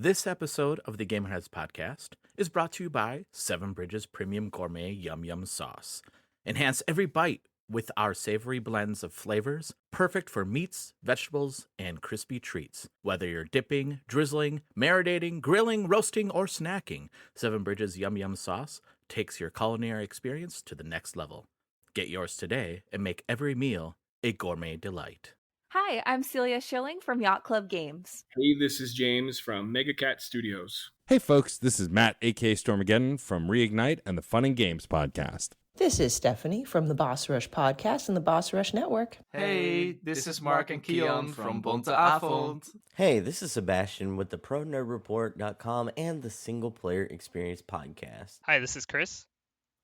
This episode of the Gamerheads podcast is brought to you by Seven Bridges Premium Gourmet Yum Yum Sauce. Enhance every bite with our savory blends of flavors, perfect for meats, vegetables, and crispy treats. Whether you're dipping, drizzling, marinating, grilling, roasting, or snacking, Seven Bridges Yum Yum Sauce takes your culinary experience to the next level. Get yours today and make every meal a gourmet delight. Hi, I'm Celia Schilling from Yacht Club Games. Hey, this is James from Megacat Studios. Hey folks, this is Matt, aka Stormageddon from Reignite and the Fun and Games podcast. This is Stephanie from the Boss Rush podcast and the Boss Rush Network. Hey, this is Mark and Keon from Bunte Avond. Hey, this is Sebastian with the ProNerdReport.com and the Single Player Experience podcast. Hi, this is Chris.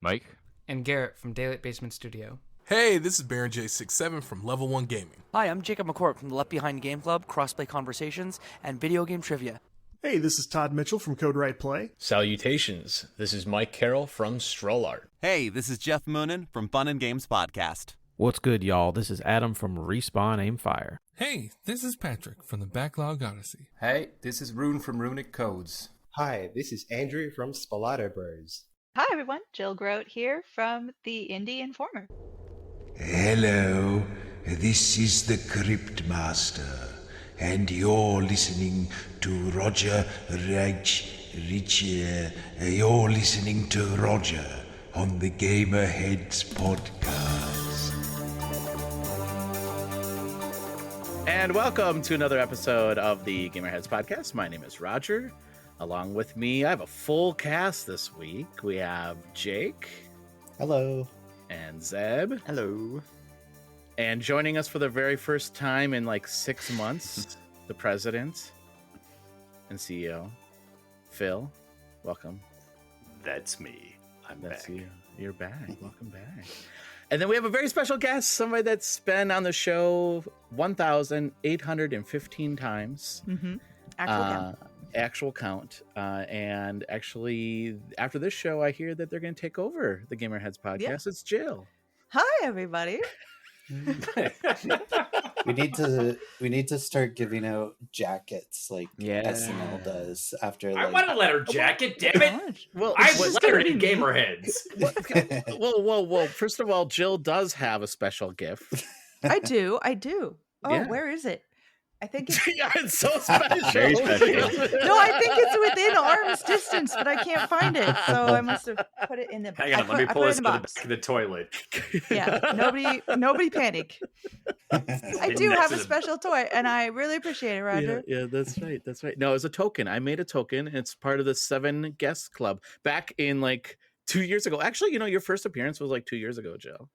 Mike. And Garrett from Daylight Basement Studio. Hey, this is Baron J67 from Level 1 Gaming. Hi, I'm Jacob McCourt from the Left Behind Game Club, Crossplay Conversations, and Video Game Trivia. Hey, this is Todd Mitchell from Code Right Play. Salutations, this is Mike Carroll from Stroll Art. Hey, this is Jeff Moonen from Fun and Games Podcast. What's good, y'all? This is Adam from Respawn Aimfire. Hey, this is Patrick from the Backlog Odyssey. Hey, this is Rune from Runic Codes. Hi, this is Andrew from Spalato Bros. Hi, everyone. Jill Grodt here from the Indie Informer. Hello, this is the Crypt Master, and you're listening to Roger you're listening to Roger on the Gamerheads podcast. And welcome to another episode of the Gamerheads podcast. My name is Roger. Along with me, I have a full cast this week. We have Jake. Hello. And Zeb. Hello. And joining us for the very first time in like 6 months, the president and CEO, Phil. Welcome. That's me. That's back. You're back. Welcome back. And then we have a very special guest, somebody that's been on the show 1,815 times. Mm-hmm. Actual count. And actually, after this show, I hear that they're going to take over the Gamerheads podcast. Yeah. It's Jill. Hi, everybody. We need to start giving out jackets like SNL does after. I want a letter jacket, damn it! Well, I was lettered in Gamerheads. Well. First of all, Jill does have a special gift. I do. Oh, yeah. Where is it? I think it's... yeah, it's so special. Very special. No, I think it's within arm's distance, but I can't find it. So I must have put it in the... Hang on, let me pull this to the back of the toilet. Yeah, nobody panic. I do have a special toy, and I really appreciate it, Roger. Yeah, that's right. No, it's a token. I made a token. It's part of the 7 Guests Club back in like 2 years ago. Actually, your first appearance was like 2 years ago, Jill.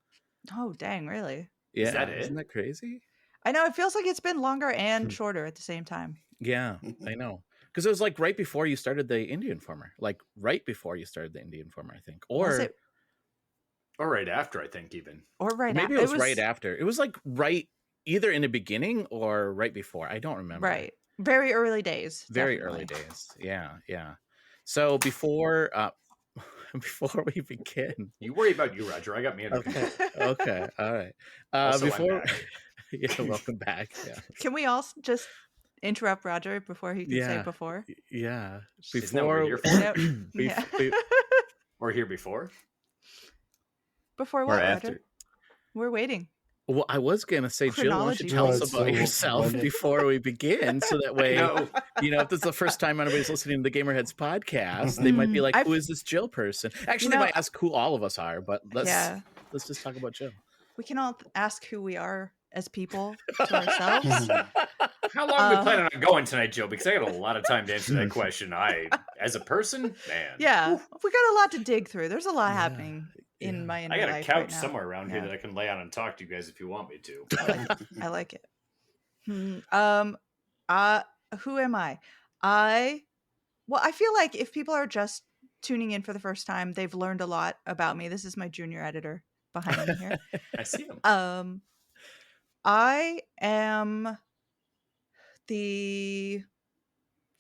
Oh, dang, really? Yeah, Is that it? Isn't that crazy? I know, it feels like it's been longer and shorter at the same time. Yeah, I know. Because it was like right before you started the Indie Informer. Like right before you started the Indie Informer, I think. Or right after, I think, even. Or right after. Maybe it was right after. It was like right either in the beginning or right before. I don't remember. Right. Very early days. Very definitely. early days. Yeah. So before we begin. You worry about you, Roger. I got me under control. Okay. All right. Before... Yeah, welcome back. Yeah. Can we all just interrupt Roger before he can say before? Yeah. Before we're here before? Before what, Roger? We're waiting. Well, I was going to say, Jill, why don't you tell us about yourself before we begin? So that way, if this is the first time anybody's listening to the Gamerheads podcast, they might be like, who is this Jill person? Actually, they might ask who all of us are, but let's just talk about Jill. We can all ask who we are as people to ourselves. How long are we planning on going tonight, Jill? Because I got a lot of time to answer that question. As a person, man. Yeah, we got a lot to dig through. There's a lot happening in my life. I got a couch somewhere around here that I can lay on and talk to you guys if you want me to. I like it. Who am I? I feel like if people are just tuning in for the first time, they've learned a lot about me. This is my junior editor behind me here. I see him. I am the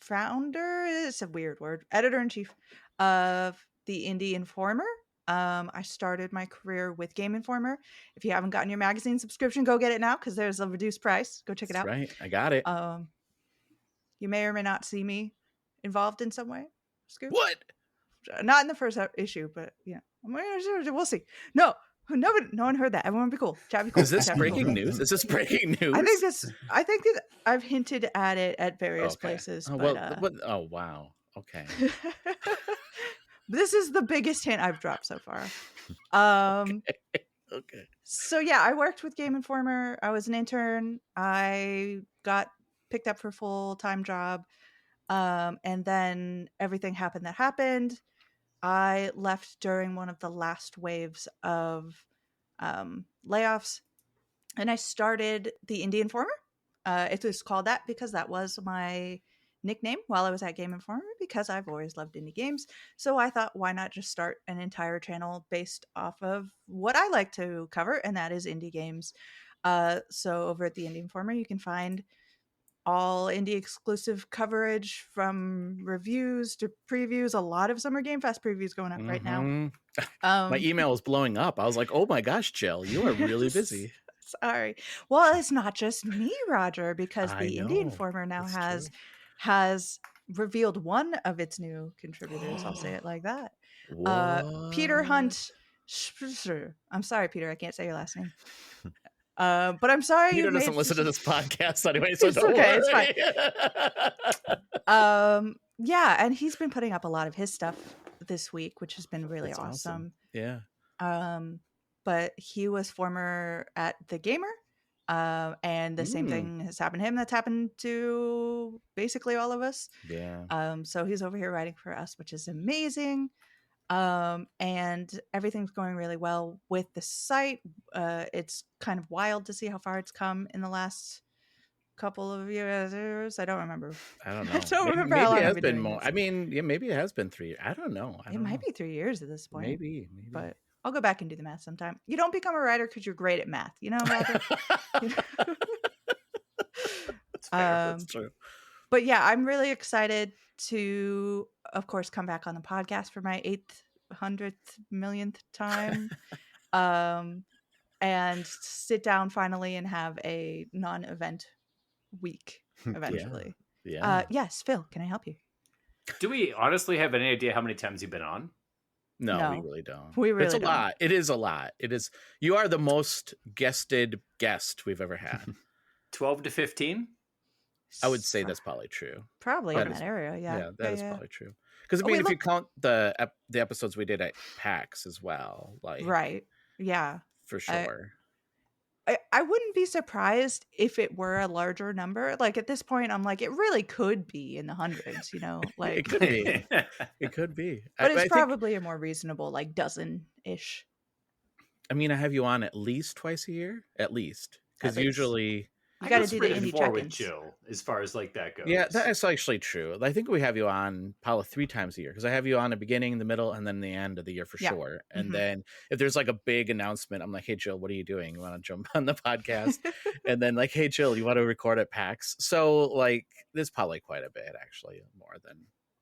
founder, it's a weird word, editor-in-chief of the Indie Informer. I started my career with Game Informer. If you haven't gotten your magazine subscription, go get it now because there's a reduced price. Go check it out. Right, I got it. You may or may not see me involved in some way? Scoop? What? Not in the first issue, but yeah, we'll see. No one heard that. Everyone be cool. Chat be cool. Is this Chat be cool. breaking news? Is this breaking news? I think that I've hinted at it at various places. Oh, but, oh wow. Okay. This is the biggest hint I've dropped so far. Okay. So yeah, I worked with Game Informer. I was an intern. I got picked up for a full-time job. And then everything happened that happened. I left during one of the last waves of layoffs, and I started the Indie Informer. It was called that because that was my nickname while I was at Game Informer, because I've always loved indie games. So I thought, why not just start an entire channel based off of what I like to cover, and that is indie games. So over at the Indie Informer, you can find all indie exclusive coverage, from reviews to previews. A lot of Summer Game Fest previews going up right now. My email was blowing up. I was like, oh my gosh, Jill, you are really busy. Sorry. Well, it's not just me, Roger, because I the know. Indie Informer now has revealed one of its new contributors. I'll say it like that. Peter Hunt. I'm sorry, Peter. I can't say your last name. But I'm sorry. Peter doesn't listen to this podcast anyway, so it's don't okay. worry. It's fine. Yeah, and he's been putting up a lot of his stuff this week, which has been really awesome. Yeah. But he was former at The Gamer, and the same thing has happened to him that's happened to basically all of us. Yeah. So he's over here writing for us, which is amazing. And everything's going really well with the site. It's kind of wild to see how far it's come in the last couple of years. I don't remember. I don't know. I don't remember maybe how long it has I've been been doing more. this. I mean, yeah, maybe it has been 3 years. I don't know. It might be 3 years at this point. Maybe. But I'll go back and do the math sometime. You don't become a writer because you're great at math. You know, Roger? That's fair. That's true. But yeah, I'm really excited to, of course, come back on the podcast for my 800th millionth time, and sit down finally and have a non-event week eventually. Yeah. Yes, Phil, can I help you? Do we honestly have any idea how many times you've been on? No, No. we really don't. We really It's a don't. lot. It is a lot. It is. You are the most guested guest we've ever had. 12 to 15? I would say that's probably true. Probably That in is- that area, yeah. Yeah, that is Yeah. probably true. Because I Oh, mean, wait, if you count the episodes we did at PAX as well, like Right. Yeah. for sure. I wouldn't be surprised if it were a larger number. Like at this point, I'm like, it really could be in the hundreds, you know? Like It could be. It could be. but I it's think- probably a more reasonable, like dozen-ish. I mean, I have you on at least twice a year, at least, because At least. usually. You got to do the pretty indie forward check-ins. chill as far as like that goes. Yeah, that is actually true. I think we have you on probably 3 times a year, because I have you on the beginning, the middle, and then the end of the year for Yeah. sure. And Mhm. then if there's like a big announcement, I'm like, hey, Jill, what are you doing? You want to jump on the podcast? And then like, hey, Jill, you want to record at PAX? So like, there's probably quite a bit, actually,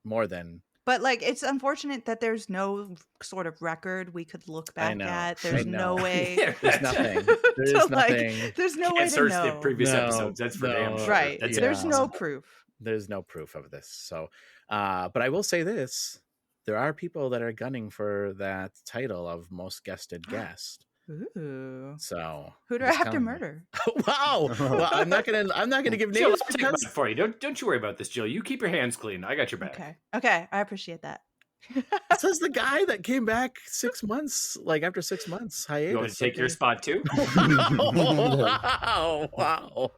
more than. But like, it's unfortunate that there's no sort of record we could look back know, at. I There's know. no way. There's nothing. There's So, like, nothing. there's no way Can't to search know. the previous No, episodes. That's for damn no. sure. Right. That's There's no impossible. proof. There's no proof of this. So, but I will say this: there are people that are gunning for that title of most guested guest. Ooh. So Who do I just have to telling you. mur? Wow. Well, I'm not gonna give Jill, names I'll take because mine for you. Don't you worry about this, Jill. You keep your hands clean. I got your back. Okay. I appreciate that. it says the guy that came back 6 months, like after 6 months hiatus. You want to take your spot too? Wow.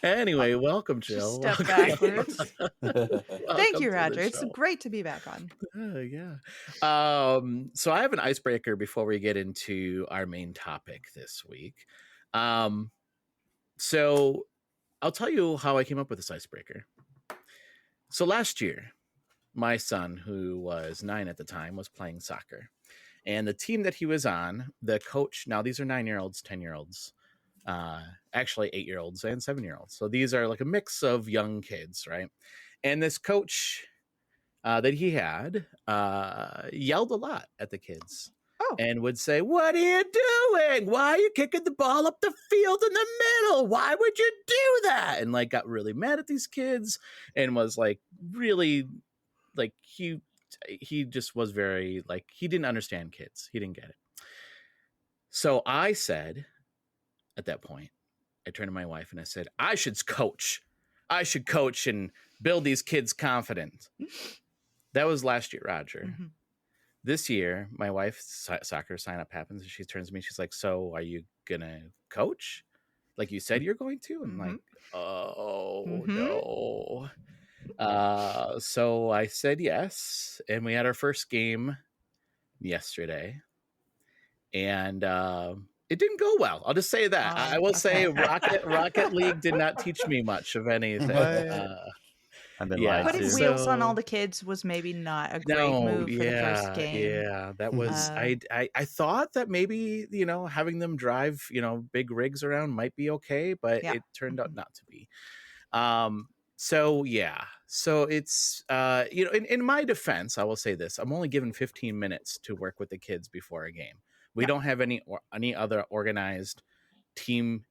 Anyway, welcome, Jill. Step Welcome. backwards. Thank Welcome you, to Roger. the It's show. great to be back on. Yeah. So I have an icebreaker before we get into our main topic this week. So I'll tell you how I came up with this icebreaker. So last year, my son, who was 9 at the time, was playing soccer. And the team that he was on, the coach, now these are 9-year-olds, 10-year-olds, actually 8-year-olds and 7-year-olds. So these are like a mix of young kids, right? And this coach that he had yelled a lot at the kids. And would say, what are you doing? Why are you kicking the ball up the field in the middle? Why would you do that? And like got really mad at these kids and was like really like he just was very like he didn't understand kids. He didn't get it. So I said at that point, I turned to my wife and I said, I should coach and build these kids' confidence. That was last year, Roger. Mhm. This year, my wife's soccer sign up happens and she turns to me. She's like, so are you going to coach? Like you said you're going to? And I'm like, oh, no. So I said yes. And we had our first game yesterday. And it didn't go well. I'll just say that. I will say Rocket League did not teach me much of anything. I've been Putting wheels on all the kids was maybe not a great move for the first game. Yeah, that was I thought that maybe, having them drive, big rigs around might be okay, but it turned out not to be. So it's in my defense, I will say this. I'm only given 15 minutes to work with the kids before a game. We don't have any other organized team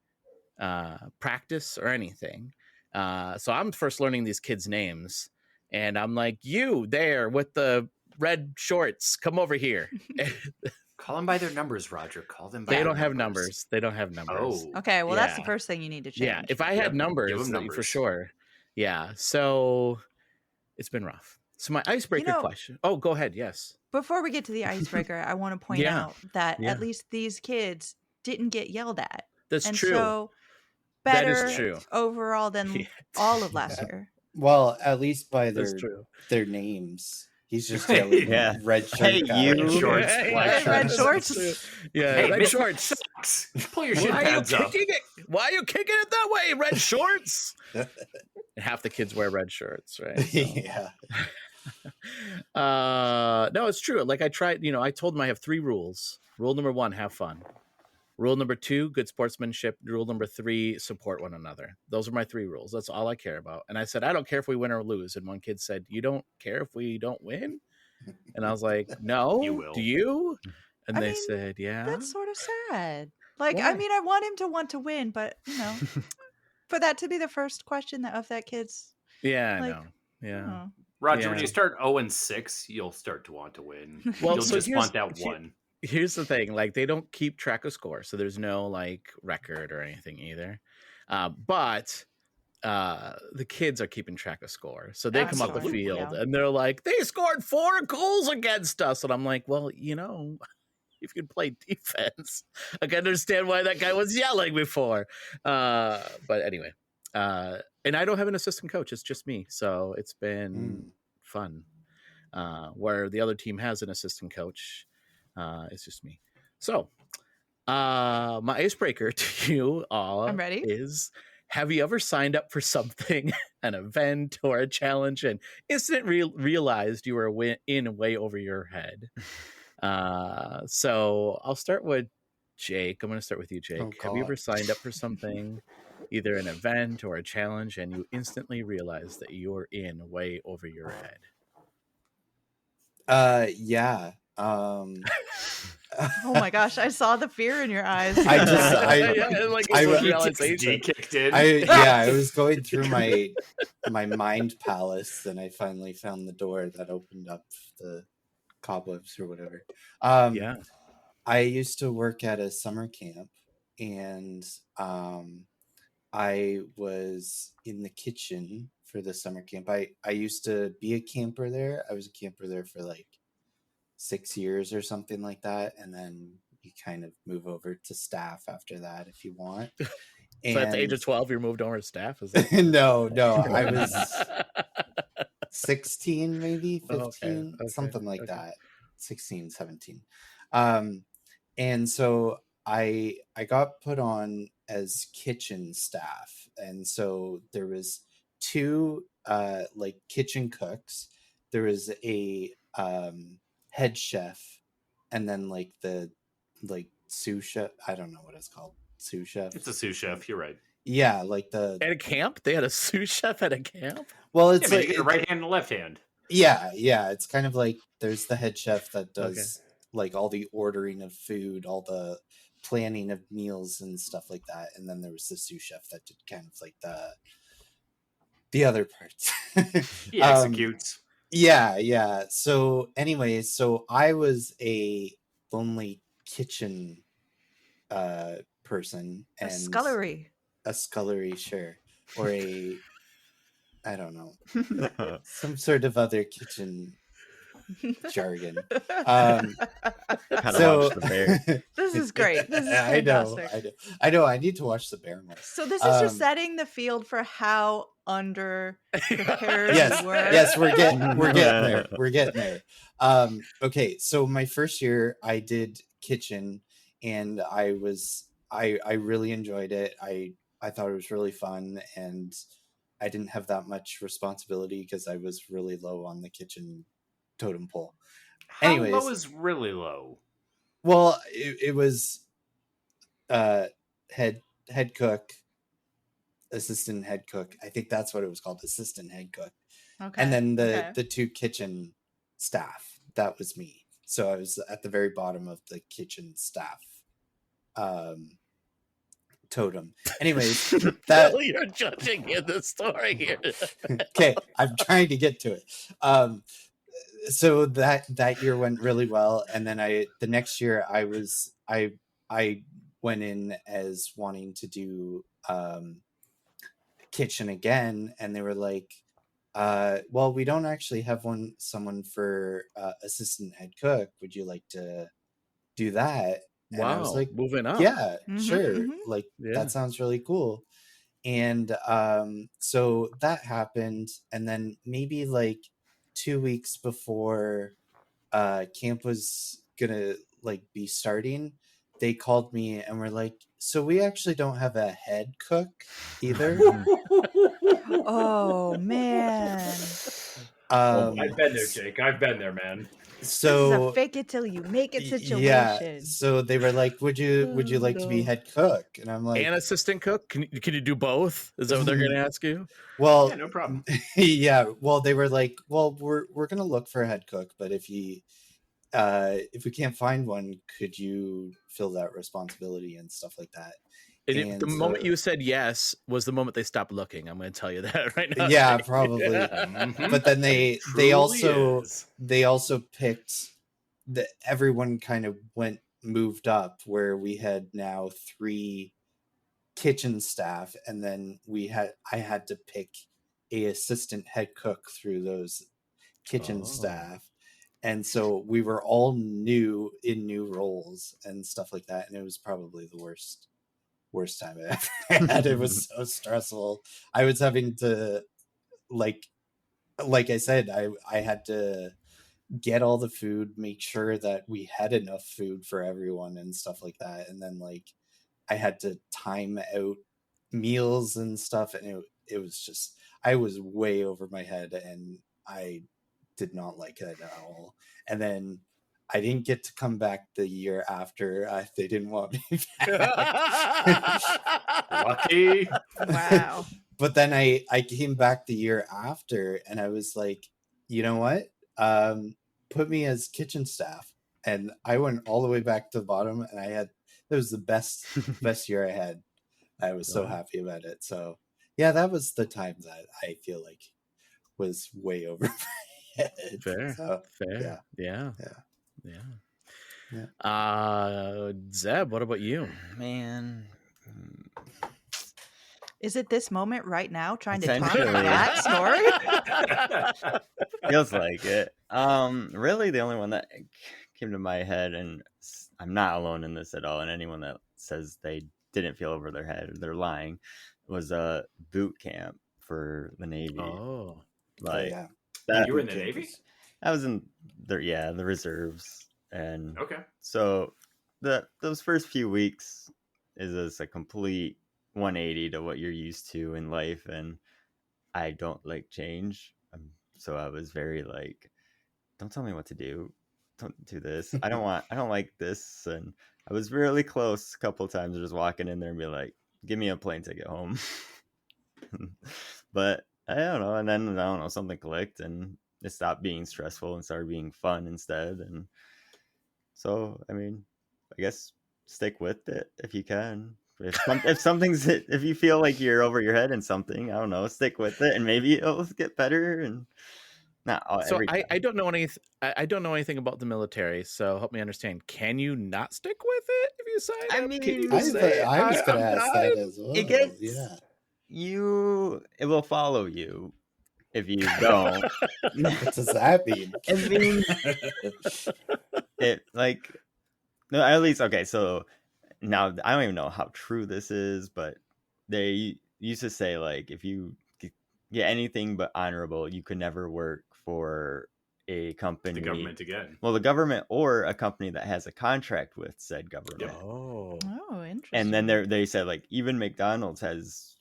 practice or anything. So I'm first learning these kids' names, and I'm like, you there with the red shorts, come over here. Call them by their numbers, Roger. Call them by They their don't have numbers. They don't have numbers. Oh. Okay, well, that's the first thing you need to change. Yeah, if I had numbers, for sure. Yeah, so it's been rough. So my icebreaker question. Oh, go ahead. Yes. Before we get to the icebreaker, I want to point out that at least these kids didn't get yelled at. That's true. So that better is true. overall than all of last year. Well, at least by their names. He's just yelling red shirt. Hey, guy. you. Red shorts, black Red shorts. Yeah, hey, red shorts. Sucks. Pull your shin pads up. Why are you kicking it that way? Red shorts. Half the kids wear red shirts, right? So. Yeah. No, it's true. Like I tried, I told them I have 3 rules. Rule number 1, have fun. Rule number 2, good sportsmanship. Rule number 3, support one another. Those are my 3 rules. That's all I care about. And I said, I don't care if we win or lose. And one kid said, you don't care if we don't win? And I was like, no, You will. Do you? And they said, yeah. That's sort of sad. Like, Why? I mean, I want him to want to win, but, for that to be the first question of that kid's. Yeah, like, I know. Yeah. Roger, when you start 0-6, you'll start to want to win. Well, You'll so just want that one. Here's the thing, like they don't keep track of score, so there's no like record or anything either. But the kids are keeping track of score, so they come up the field and they're like, they scored 4 goals against us, and I'm like, well, if you can play defense, I can understand why that guy was yelling before. But anyway, and I don't have an assistant coach; it's just me, so it's been fun. Where the other team has an assistant coach. It's just me. So, my icebreaker to you all I'm ready. is, have you ever signed up for something, an event or a challenge, and instantly realized you were in way over your head? So I'll start with Jake. I'm going to start with you, Jake. Oh, have you ever signed up for something, either an event or a challenge, and you instantly realized that you were in way over your head? Yeah. Oh my gosh, I saw the fear in your eyes. PTSD kicked in. I was going through my mind palace, and I finally found the door that opened up the cobwebs or whatever. I used to work at a summer camp, and I was in the kitchen for the summer camp. I used to be a camper there. I was a camper there for like 6 years or something like that, and then you kind of move over to staff after that if you want. So at the age of 12 you moved over to staff? Is that... no, I was 16, maybe 15, okay. something like that. 16, 17. And so I got put on as kitchen staff, and so there was 2 like kitchen cooks. There was a head chef, and then like the sous chef. I don't know what it's called. Sous chef. It's a sous chef. You're right. Yeah, like the at a camp. They had a sous chef at a camp. Well, it's like you get a right hand and a left hand. Yeah. It's kind of like there's the head chef that does like all the ordering of food, all the planning of meals and stuff like that, and then there was the sous chef that did kind of like the other parts. He executes. Yeah. So anyways, so I was a lonely kitchen person, A and scullery. a scullery, sure, or a, I don't know, some sort of other kitchen jargon. Gotta watch the bear. This is great. This is I fantastic. know. I need to watch the bear more. So this is just setting the field for how under prepared Yes, you were. yes, we're getting there. Okay, so my first year I did kitchen, and I really enjoyed it. I thought it was really fun, and I didn't have that much responsibility because I was really low on the kitchen totem pole. How Anyways, low is really low? well, it was head cook, assistant head cook. I think that's what it was called, assistant head cook. Okay. And then the two kitchen staff. That was me. So I was at the very bottom of the kitchen staff totem. Anyways, that You're judging in the story here. okay, I'm trying to get to it. So that year went really well, and then the next year I went in as wanting to do kitchen again, and they were like, well, we don't actually have someone for assistant head cook. Would you like to do that? And I was like, moving up. Yeah, Mhm, sure. mhm. Like Yeah. that sounds really cool. And so that happened, and then maybe like 2 weeks before camp was gonna like be starting, they called me and were like, so we actually don't have a head cook either. Oh man. I've been there, Jake. I've been there, man. This is So a fake it till you make it yeah, situation. so they were like, would you like to be head cook? And I'm like, And assistant cook? Can you do both? Is that what they're going to ask you? well, Yeah, no problem. yeah, well, they were like, well, we're gonna look for a head cook, but if we can't find one, could you fill that responsibility and stuff like that? And the moment you said yes was the moment they stopped looking. I'm going to tell you that right now. Yeah, probably. But then they also picked that everyone kind of moved up, where we had now 3 kitchen staff, and then I had to pick a assistant head cook through those kitchen staff. And so we were all new in new roles and stuff like that, and it was probably the worst time I ever had. It was so stressful. I was having to like I said, I had to get all the food, make sure that we had enough food for everyone and stuff like that, and then like I had to time out meals and stuff, and it was just, I was way over my head, and I did not like it at all. And then I didn't get to come back the year after. They didn't want me back. Lucky. Wow. But then I came back the year after, and I was like, you know what? Put me as kitchen staff. And I went all the way back to the bottom, and it was the best year I had. I was so happy about it. So yeah, that was the time that I feel like was way over my head. Fair. So, Fair. Yeah. Yeah. Zeb, what about you? Man. Is it this moment right now trying to talk Potentially. that story? Feels like it. Really, the only one that came to my head, and I'm not alone in this at all, and anyone that says they didn't feel over their head, they're lying, was a boot camp for the Navy. Oh. Like, yeah. You were in the Navy? I was in the reserves. And Okay. so those first few weeks is just a complete 180 to what you're used to in life, and I don't like change. So I was very like, don't tell me what to do. Don't do this. I don't like this. And I was really close a couple of times to just walking in there and be like, give me a plane ticket home. But I don't know. And then I don't know, something clicked, and it stopped being stressful and started being fun instead. And so, I mean, I guess stick with it if you can. If you feel like you're over your head in something, I don't know, stick with it, and maybe it'll get better. And Not all, So every time. I don't know anything. I don't know anything about the military. So help me understand. Can you not stick with it if you sign I up? mean, Can you just say, I was going to I'm ask that done? as well. It gets Yeah. it will follow you if you don't. What does that mean? It means it like no, at least okay. So now I don't even know how true this is, but they used to say like if you get anything but honorable, you could never work for a company, The government again. Well, the government or a company that has a contract with said government. Oh, interesting. And then they said like even McDonald's has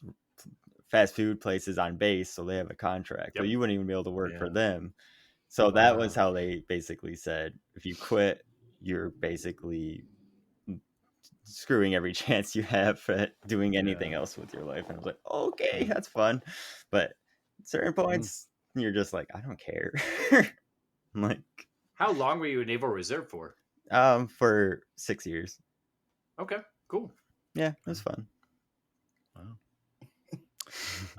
fast food places on base, so they have a contract, but you wouldn't even be able to work for them. So that was how they basically said if you quit, you're basically screwing every chance you have at doing anything else with your life. And I was like, okay, that's fun. But at certain points, you're just like, I don't care. I'm like, how long were you in Naval Reserve for? For 6 years. Okay, cool. Yeah, it was fun.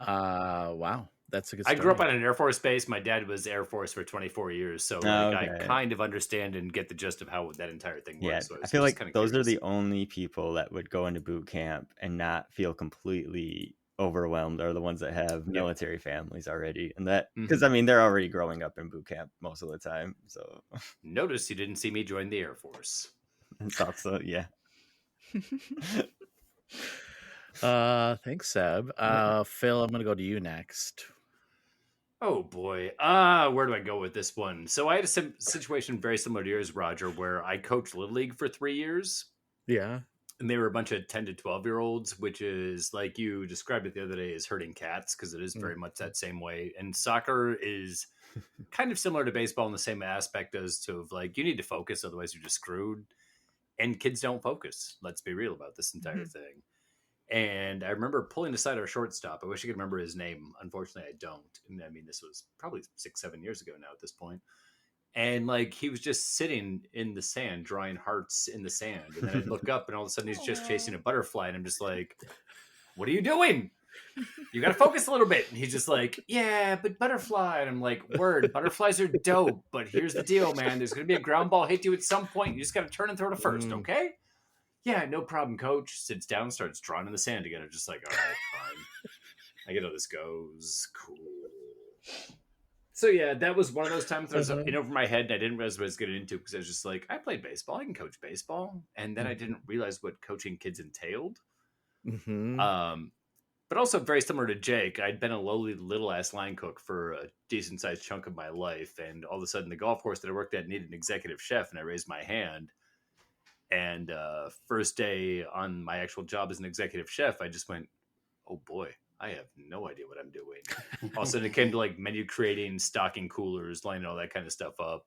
Wow. That's a good I story. grew up on an Air Force base. My dad was Air Force for 24 years. So I kind of understand and get the gist of how that entire thing works. Yeah, So I feel like those are the only people that would go into boot camp and not feel completely overwhelmed are the ones that have military families already. And that, because I mean, they're already growing up in boot camp most of the time. So notice you didn't see me join the Air Force. It's also, yeah. Thanks, Seb. Phil, I'm gonna go to you next. Oh boy. Where do I go with this one? So I had a situation very similar to yours, Roger, where I coached Little League for 3 years. Yeah. And they were a bunch of 10 to 12-year-olds, which is like you described it the other day as herding cats, because it is very much that same way. And soccer is kind of similar to baseball in the same aspect as to like, you need to focus, otherwise you're just screwed. And kids don't focus. Let's be real about this entire thing. And I remember pulling aside our shortstop. I wish I could remember his name. Unfortunately, I don't. And I mean, this was probably 6-7 years ago now at this point. And like, he was just sitting in the sand, drawing hearts in the sand. And then I'd look up and all of a sudden he's just chasing a butterfly. And I'm just like, what are you doing? You got to focus a little bit. And he's just like, yeah, but butterfly. And I'm like, word, butterflies are dope. But here's the deal, man. There's going to be a ground ball hit you at some point. You just got to turn and throw to first, okay? Yeah, no problem, coach. Sits down, starts drawing in the sand again. I'm just like, all right, fine. I get how this goes. Cool. So yeah, that was one of those times that I was in over my head and I didn't realize what I was getting into because I was just like, I played baseball. I can coach baseball. And then I didn't realize what coaching kids entailed. But also very similar to Jake, I'd been a lowly little ass line cook for a decent sized chunk of my life. And all of a sudden the golf course that I worked at needed an executive chef and I raised my hand. And first day on my actual job as an executive chef, I just went, oh boy, I have no idea what I'm doing. All of a sudden it came to like menu creating, stocking coolers, lining all that kind of stuff up.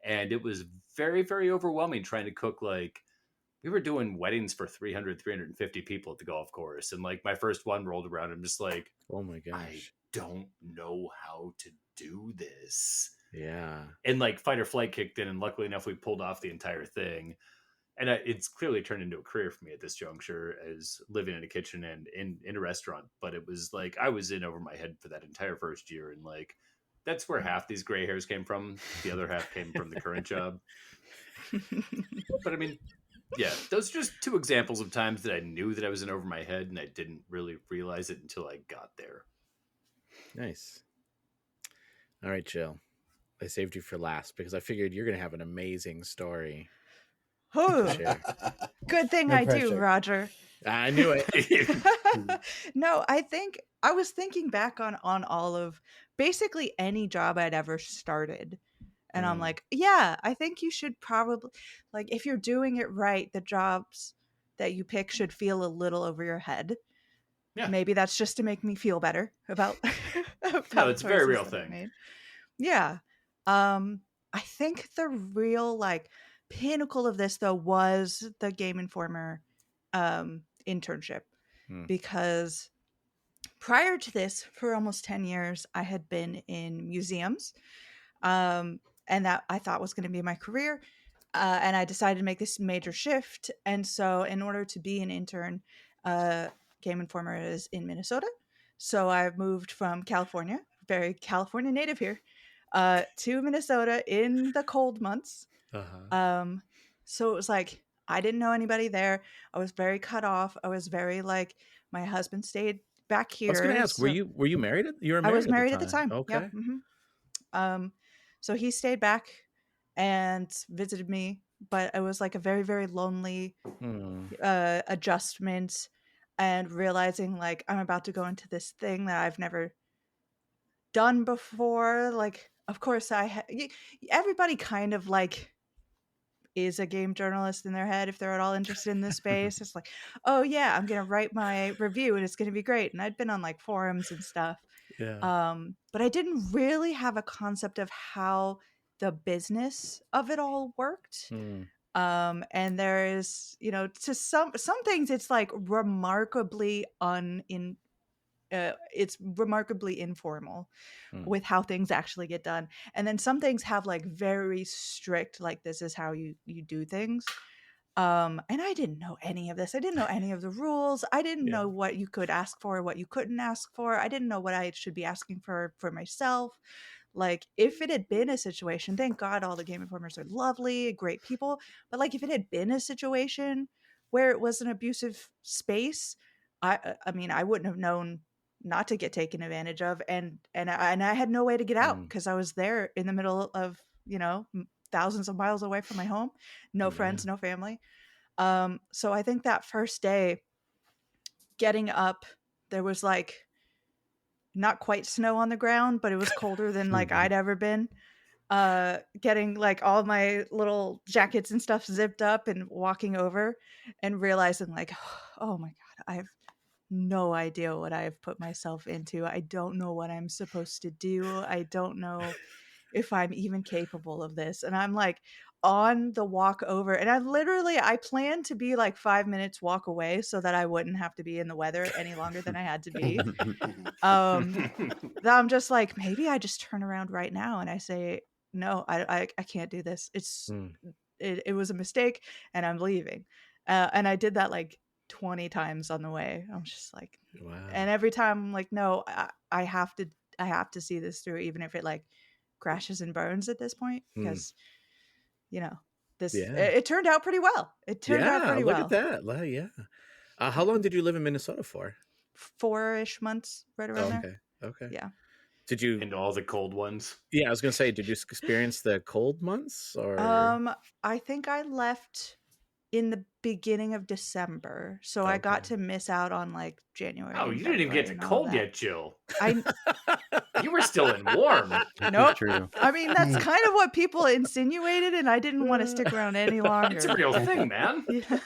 And it was very, very overwhelming trying to cook. Like we were doing weddings for 300, 350 people at the golf course. And like my first one rolled around. I'm just like, oh my gosh, I don't know how to do this. Yeah. And like fight or flight kicked in. And luckily enough, we pulled off the entire thing. And it's clearly turned into a career for me at this juncture as living in a kitchen and in a restaurant. But it was like I was in over my head for that entire first year. And like that's where half these gray hairs came from. The other half came from the current job. But I mean, yeah, those are just two examples of times that I knew that I was in over my head and I didn't really realize it until I got there. Nice. All right, Jill. I saved you for last because I figured you're going to have an amazing story. Oh, good thing I do, Roger. I knew it. No, I think I was thinking back on all of basically any job I'd ever started. And I'm like, yeah, I think you should probably, like, if you're doing it right, the jobs that you pick should feel a little over your head. Yeah. Maybe that's just to make me feel better about no, it's a very real thing. Yeah. I think the real, like, pinnacle of this though was the Game Informer internship, because prior to this, for almost 10 years, I had been in museums, and that I thought was going to be my career, and I decided to make this major shift. And so in order to be an intern, Game Informer is in Minnesota, so I moved from California, very California native here, to Minnesota in the cold months. So it was like I didn't know anybody there. I was very cut off. I was very like my husband stayed back here. I was going to ask, so were you married? You were married. I was married at the time. Okay. Yeah. So he stayed back and visited me, but it was like a very, very lonely adjustment, and realizing like I'm about to go into this thing that I've never done before. Like, of course, everybody kind of like is a game journalist in their head if they're at all interested in this space. It's like, oh yeah, I'm gonna write my review and it's gonna be great. And I'd been on like forums and stuff. Yeah. But I didn't really have a concept of how the business of it all worked. And there is, to some things it's like remarkably it's remarkably informal with how things actually get done. And then some things have like very strict, like this is how you do things. And I didn't know any of this. I didn't know any of the rules. I didn't know what you could ask for, what you couldn't ask for. I didn't know what I should be asking for myself. Like, if it had been a situation, thank God all the Game Informers are lovely, great people. But like, if it had been a situation where it was an abusive space, I mean, I wouldn't have known not to get taken advantage of, and I had no way to get out because I was there in the middle of thousands of miles away from my home, no friends, no family. So I think that first day getting up, there was like not quite snow on the ground, but it was colder than like I'd ever been. Getting like all my little jackets and stuff zipped up and walking over and realizing like, oh my God, I have no idea what I have put myself into. I don't know what I'm supposed to do. I don't know if I'm even capable of this. And I'm like on the walk over, and I planned to be like 5 minutes walk away so that I wouldn't have to be in the weather any longer than I had to be. I'm just like, maybe I just turn around right now and I say, no, I can't do this. It was a mistake and I'm leaving. And I did that like 20 times on the way. I'm just like, wow. And every time I'm like, no, I have to see this through, even if it like crashes and burns at this point, because it turned out pretty well. It turned out pretty well. Look at that. Well, yeah. How long did you live in Minnesota for? 4-ish months, right around there. Okay. Yeah. Did you into all the cold ones? Yeah, I was gonna say, did you experience the cold months or? I think I left in the beginning of December, so I got to miss out on like January. Oh, you didn't even get to cold yet, Jill. I You were still in warm. Nope. True. I mean, that's kind of what people insinuated, and I didn't want to stick around any longer. It's a real thing, man. Yeah.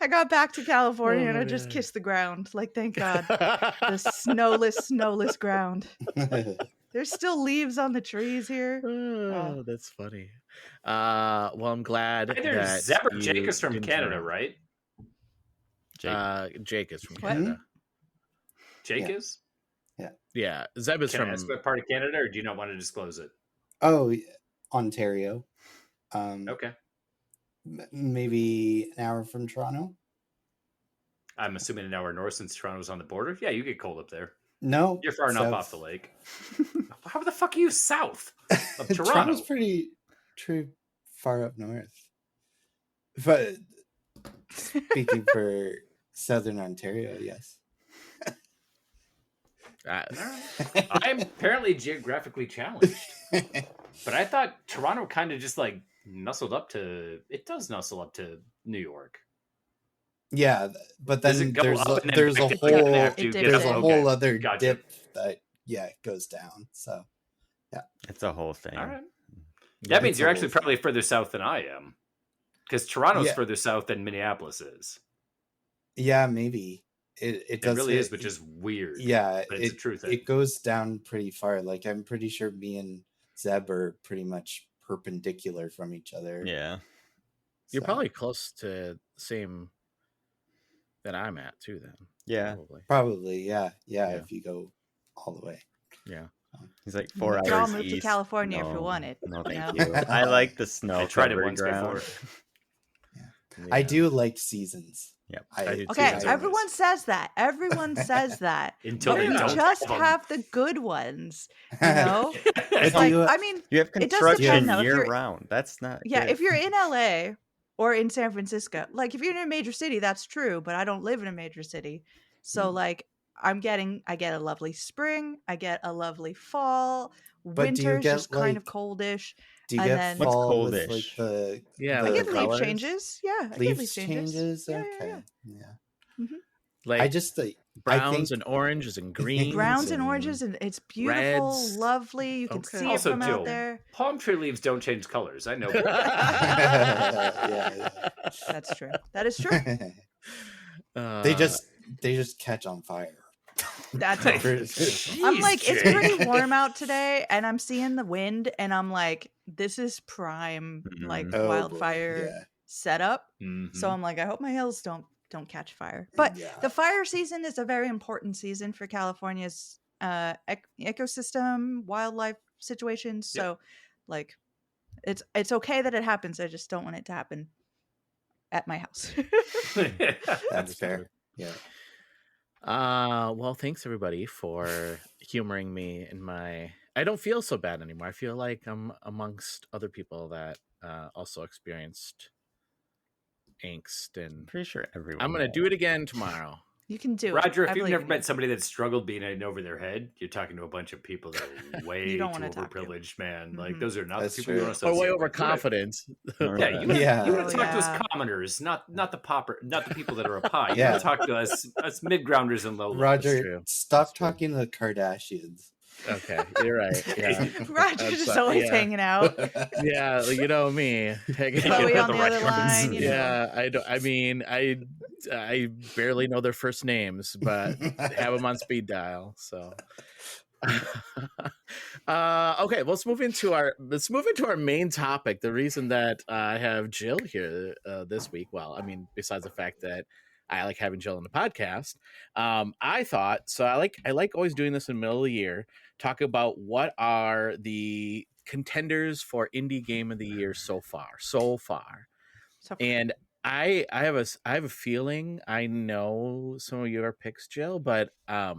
I got back to California and I just kissed the ground. Like, thank God. The snowless ground. There's still leaves on the trees here. Oh, that's funny. Well, I'm glad that Zeb or Jake is from Canada, right? Jake is from Canada. Jake is? Yeah. Zeb is from... Can I ask what part of Canada, or do you not want to disclose it? Oh, Ontario. Okay. Maybe an hour from Toronto. I'm assuming an hour north, since Toronto's on the border. Yeah, you get cold up there. No. You're far enough off the lake. How the fuck are you south of Toronto? Toronto's pretty far up north. But speaking for Southern Ontario, yes. I'm apparently geographically challenged. But I thought Toronto kind of just like nestled up to... It does nestle up to New York. Yeah, but then there's a whole other dip that it goes down. So yeah, it's a whole thing. All right. That means you're actually probably further south than I am, because Toronto's further south than Minneapolis is. Yeah, maybe it does, really is, which is weird. Yeah, but it's a true thing. It goes down pretty far. Like, I'm pretty sure me and Zeb are pretty much perpendicular from each other. Yeah, you're probably close to the same that I'm at too, then. Yeah, probably. Yeah. If you go all the way. Yeah. He's like 4 hours I'll move east. to California if you want it. No, thank you. I like the snow. I tried it once ground. before. Yeah. I do like seasons. Yep. I do too, Okay, as everyone always. says that. Everyone says that. Until but they we don't just have 'em. have the good ones. You know? But It's do like, you- I mean, You have it does depend construction though. If year you're, round. That's not yeah, good. if you're in LA or in San Francisco, like if you're in a major city, that's true, but I don't live in a major city. So like I get a lovely spring, I get a lovely fall, But do you winter's just get kind of like coldish, do you and get then What's fall with like coldish? the Yeah, I like get the leaf colors. changes. Yeah, I get leaf leaf changes? Yeah, Okay. Yeah. Mhm. Like I just I browns think and oranges and greens. Browns and oranges, and it's beautiful, reds. lovely. You can Okay. see it Also, from Jill, out there. palm tree leaves don't change colors. I know. yeah. That's true. That is true. They just catch on fire. That's all. I'm like, it's pretty warm out today, and I'm seeing the wind, and I'm like, this is prime like Oh, boy. wildfire Yeah. setup. So Mhm. I'm like, I hope my hills don't catch fire. But the fire season is a very important season for California's ecosystem, wildlife situations. So, like, it's okay that it happens. I just don't want it to happen at my house. That's fair. Yeah. Well, thanks everybody for humoring me in my. I don't feel so bad anymore. I feel like I'm amongst other people that also experienced angst, and Pretty sure everyone. I'm gonna do it again tomorrow. You can do Roger, it. if you've never met somebody that struggled being in over their head, you're talking to a bunch of people that are way too don't wanna talk to. overprivileged, man. Like those are not That's the people true. you want to Or associate way with. overconfident. Yeah, Yeah. you want to talk to yeah. us commoners, not the people that are up high. You Yeah. want to talk to us mid grounders and low levels. Roger, true. stop talking to the Kardashians. Okay, you're right. Yeah, Roger's just always hanging out. Yeah, you know me. Hanging out Chloe with on the other line. You know. Yeah, I don't. I mean, I barely know their first names, but have them on speed dial. So, okay, let's move into our main topic. The reason that I have Jill here this week, well, I mean, besides the fact that I like having Jill on the podcast, I thought so. I like always doing this in the middle of the year. Talk about what are the contenders for indie game of the year so far. And I have a feeling I know some of your picks, Jill, but I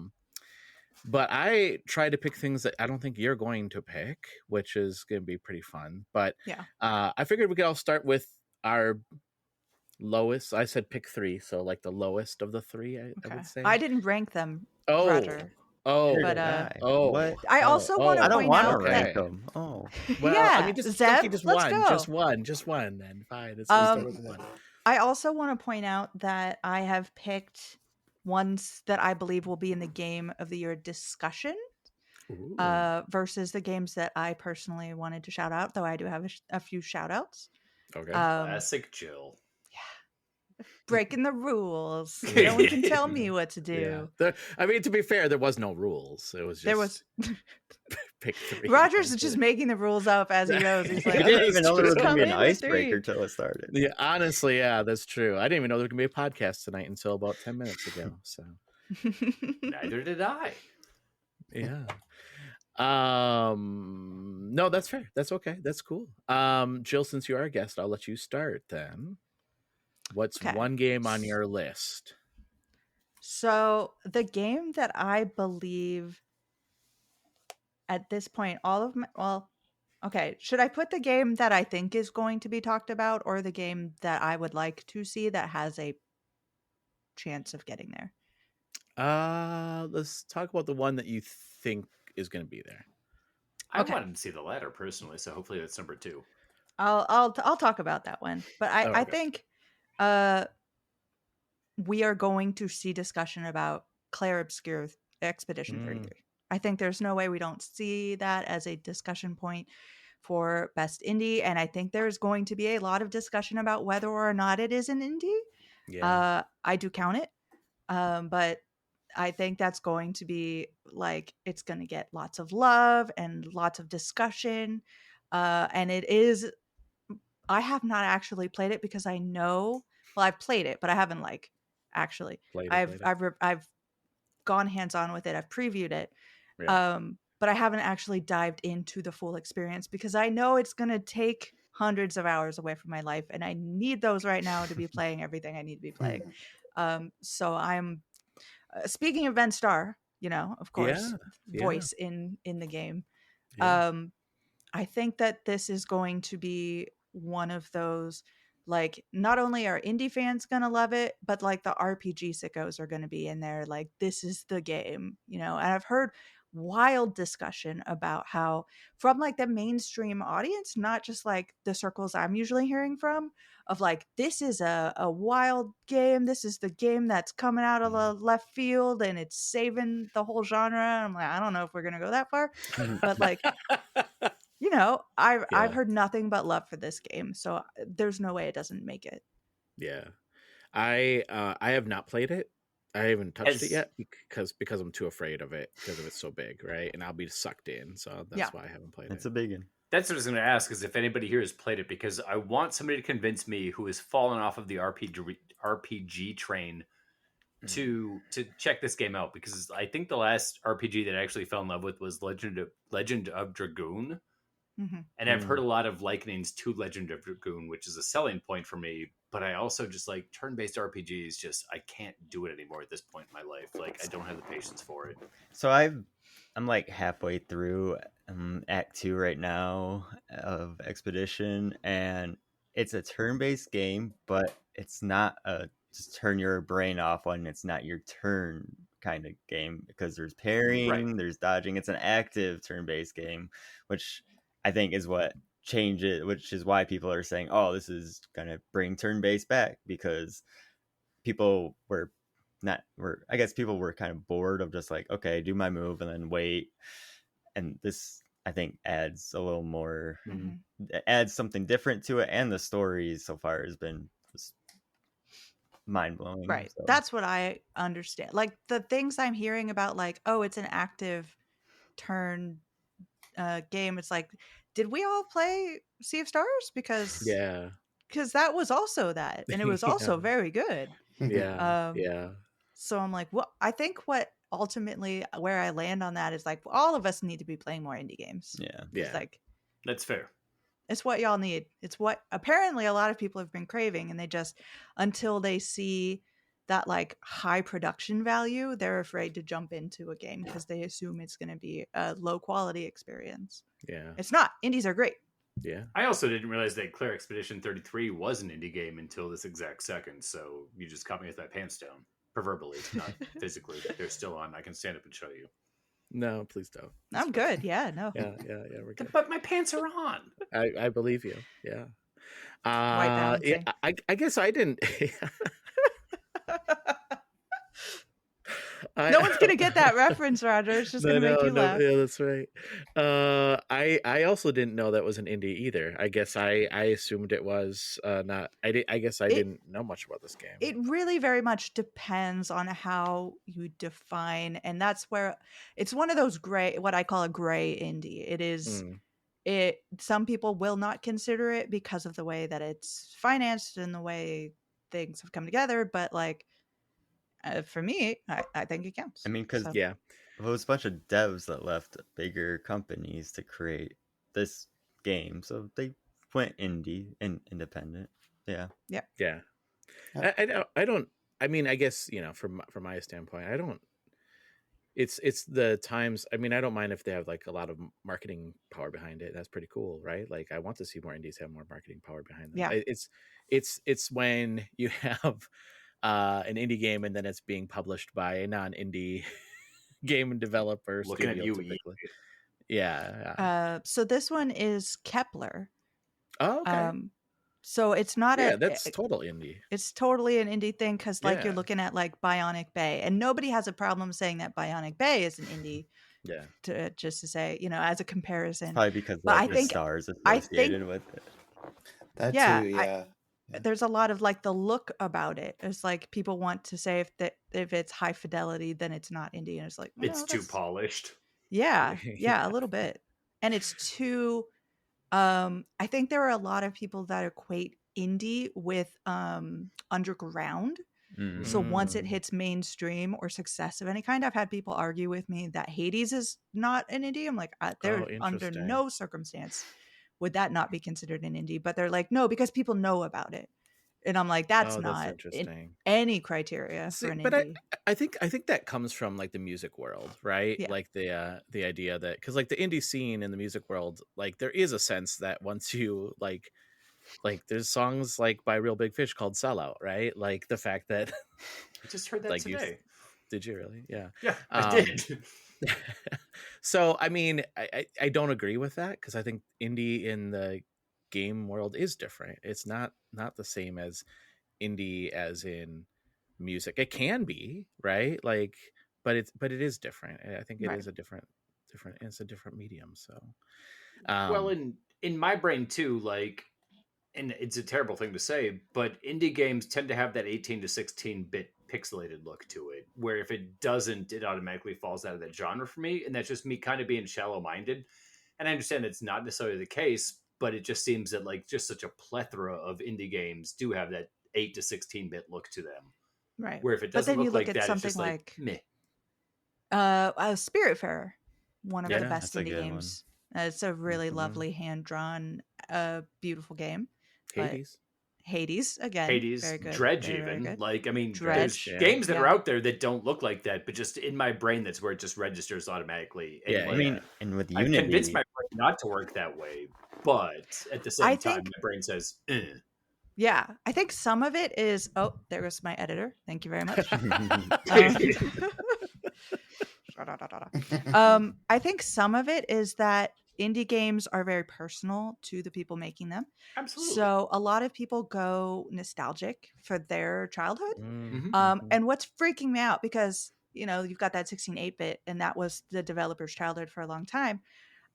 try to pick things that I don't think you're going to pick, which is going to be pretty fun. But yeah, I figured we could all start with our lowest. I said pick 3, so like the lowest of the 3. I would say. I didn't rank them, Oh. Roger. Oh, but what? I also want to I don't point want out to that rank them. Oh, well, yeah, I mean, just Zeb, okay, just let's one, go. just one, then fine. Let's start with one. I also want to point out that I have picked ones that I believe will be in the game of the year discussion versus the games that I personally wanted to shout out, though I do have a few shout outs. Okay. Classic Jill. Breaking the rules. No one can tell me what to do. Yeah. I mean, to be fair, there was no rules. It was just pick 3. Roger's just making the rules up as he goes. He's like, we didn't even know there was going going to be an in with 3. icebreaker till it started. Yeah, honestly, yeah, that's true. I didn't even know there was going to be a podcast tonight until about 10 minutes ago. So Neither did I. Yeah. No, that's fair. That's okay. That's cool. Jill, since you are a guest, I'll let you start then. What's one game on your list? So the game that I believe at this point, should I put the game that I think is going to be talked about or the game that I would like to see that has a chance of getting there? Let's talk about the one that you think is going to be there. I wanted to see the latter personally, so hopefully that's number 2. I'll talk about that one, but I think we are going to see discussion about Claire Obscure Expedition 33. I think there's no way we don't see that as a discussion point for best indie, and I think there's going to be a lot of discussion about whether or not it is an indie. Yeah. I do count it, but I think that's going to be like it's going to get lots of love and lots of discussion, and it is. I have not actually played it because I know. Well, I've played it, but I haven't like actually. I've gone hands on with it. I've previewed it, but I haven't actually dived into the full experience because I know it's gonna take hundreds of hours away from my life, and I need those right now to be playing everything I need to be playing. So I'm speaking of Ben Starr, of course, Yeah. voice in the game. Yeah. I think that this is going to be one of those, like, not only are indie fans gonna love it, but like the RPG sickos are gonna be in there. Like, this is the game, and I've heard wild discussion about how from like the mainstream audience, not just like the circles I'm usually hearing from, of like, this is a wild game, this is the game that's coming out of the left field and it's saving the whole genre. I'm like, I don't know if we're gonna go that far, but like I've heard nothing but love for this game, so there's no way it doesn't make it. Yeah. I have not played it. I haven't touched it yet because I'm too afraid of it because of it's so big, right? And I'll be sucked in, so that's why I haven't played it. It's a big one. That's what I was going to ask, is if anybody here has played it, because I want somebody to convince me who has fallen off of the RPG train to check this game out, because I think the last RPG that I actually fell in love with was Legend of Dragoon. Mm-hmm. And I've heard a lot of likenings to Legend of Dragoon, which is a selling point for me. But I also just like turn-based RPGs. I can't do it anymore at this point in my life. Like, I don't have the patience for it. So I'm like halfway through Act 2 right now of Expedition, and it's a turn-based game, but it's not a just turn your brain off one. It's not your turn kind of game, because there's parrying, there's dodging. It's an active turn-based game, which I think is what changes, which is why people are saying, oh, this is going to bring turn-based back, because people were kind of bored of just like, okay, do my move and then wait. And this, I think, adds a little more, adds something different to it. And the story so far has been just mind-blowing. Right. So. That's what I understand. Like, the things I'm hearing about, like, oh, it's an active turn game. It's like, did we all play Sea of Stars? Because that was also that, and it was also very good. Yeah. So I'm like, well, I think what ultimately where I land on that is like, all of us need to be playing more indie games. Yeah. Like, that's fair. It's what y'all need. It's what apparently a lot of people have been craving, and they just, until they see that like high production value, they're afraid to jump into a game because they assume it's going to be a low quality experience. Yeah. It's not. Indies are great. Yeah. I also didn't realize that Clear Expedition 33 was an indie game until this exact second. So you just caught me with my pants down. Proverbially, not physically. They're still on. I can stand up and show you. No, please don't. I'm good. Yeah, no. Yeah, we're good. But my pants are on. I believe you. Yeah. White I guess I didn't. No one's gonna get that reference, Roger. It's just gonna make you laugh. Yeah, that's right. I also didn't know that was an indie either. I guess I assumed it was not. I guess I didn't know much about this game. It really very much depends on how you define, and that's where it's one of those gray, what I call a gray indie. It is. Some people will not consider it because of the way that it's financed and the way things have come together, but like. For me, I think it counts. I mean, because it was a bunch of devs that left bigger companies to create this game, so they went indie and independent. Yeah. I don't. I mean, I guess from my standpoint, I don't. It's the times. I mean, I don't mind if they have like a lot of marketing power behind it. That's pretty cool, right? Like, I want to see more indies have more marketing power behind them. Yeah. It's when you have. An indie game, and then it's being published by a non-indie game developer. Looking at you, typically. Yeah. So this one is Kepler. Oh, okay. So it's not that's total indie. It's totally an indie thing because you're looking at like Bionic Bay, and nobody has a problem saying that Bionic Bay is an indie. Yeah. Just to say, as a comparison. Probably because stars associated with it. That too, yeah. There's a lot of like the look about it. It's like people want to say if it's high fidelity, then it's not indie, and it's like it's too polished. Yeah, a little bit, and it's too. I think there are a lot of people that equate indie with underground. So once it hits mainstream or success of any kind, I've had people argue with me that Hades is not an indie. I'm like, they're under no circumstance would that not be considered an indie, but they're like, no, because people know about it. And I'm like, that's Oh, that's not in interesting. any criteria See, for an but indie. I think that comes from like the music world, right? Yeah. Like the idea that because like the indie scene in the music world, like there is a sense that once you like there's songs like by Real Big Fish called Sellout, right? Like the fact that I just heard that like you today. did you really? Yeah. Yeah, I did. So I mean, I don't agree with that because I think indie in the game world is different. It's not the same as indie as in music. It can be, right? Like, but it is different. I think it Right. is a different it's a different medium. So Well, in my brain too, like, and it's a terrible thing to say, but indie games tend to have that 18 to 16-bit pixelated look to it, where if it doesn't, it automatically falls out of that genre for me, and that's just me kind of being shallow-minded. And I understand it's not necessarily the case, but it just seems that like just such a plethora of indie games do have that 8 to 16-bit look to them. Right. Where if it But doesn't then you look look like at that, it's something just like meh. Spiritfarer, one of the Yeah, best that's a indie good games. It's a really Mhm. lovely hand-drawn, beautiful game. But Hades. again, Hades, very good. Dredge, very, very even. good. Like, I mean, Dredge, there's games that yeah. are out there that don't look like that, but just in my brain, that's where it just registers automatically. And Yeah, I mean, and with I've convinced Unity, my brain not to work that way, but at the same I time, think- my brain says, eh. Yeah, I think some of it is. Oh, there goes my editor. Thank you very much. I think some of it is that indie games are very personal to the people making them. Absolutely. So a lot of people go nostalgic for their childhood. Mm-hmm. And what's freaking me out, because you've got that 16 8-bit, and that was the developer's childhood for a long time.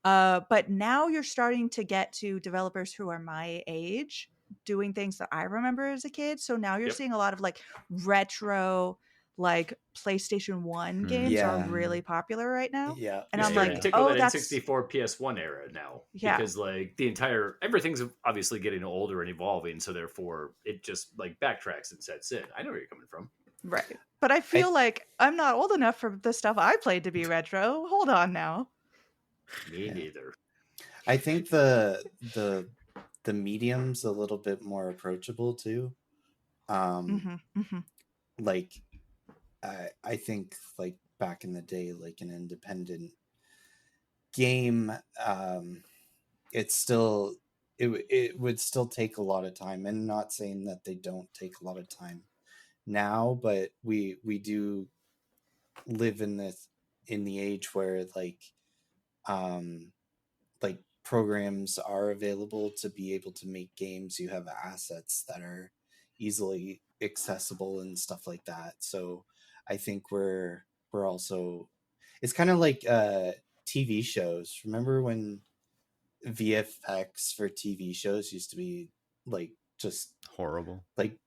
But now you're starting to get to developers who are my age doing things that I remember as a kid. So now you're seeing a lot of like retro, like PlayStation 1 games are really popular right now. Yeah. And You're I'm starting like, to tickle oh, that that's N64 PS1 era now. Yeah. Because like everything's obviously getting older and evolving, so therefore it just like backtracks and sets in. I know where you're coming from. right. But I feel like I'm not old enough for the stuff I played to be retro. Hold on now. Me neither. I think the medium's a little bit more approachable too. Like I think like back in the day, like an independent game, it would still take a lot of time, and not saying that they don't take a lot of time now, but we do live in the age where like programs are available to be able to make games. You have assets that are easily accessible and stuff like that. So I think we're also, it's kind of like TV shows. Remember when VFX for TV shows used to be like just horrible, like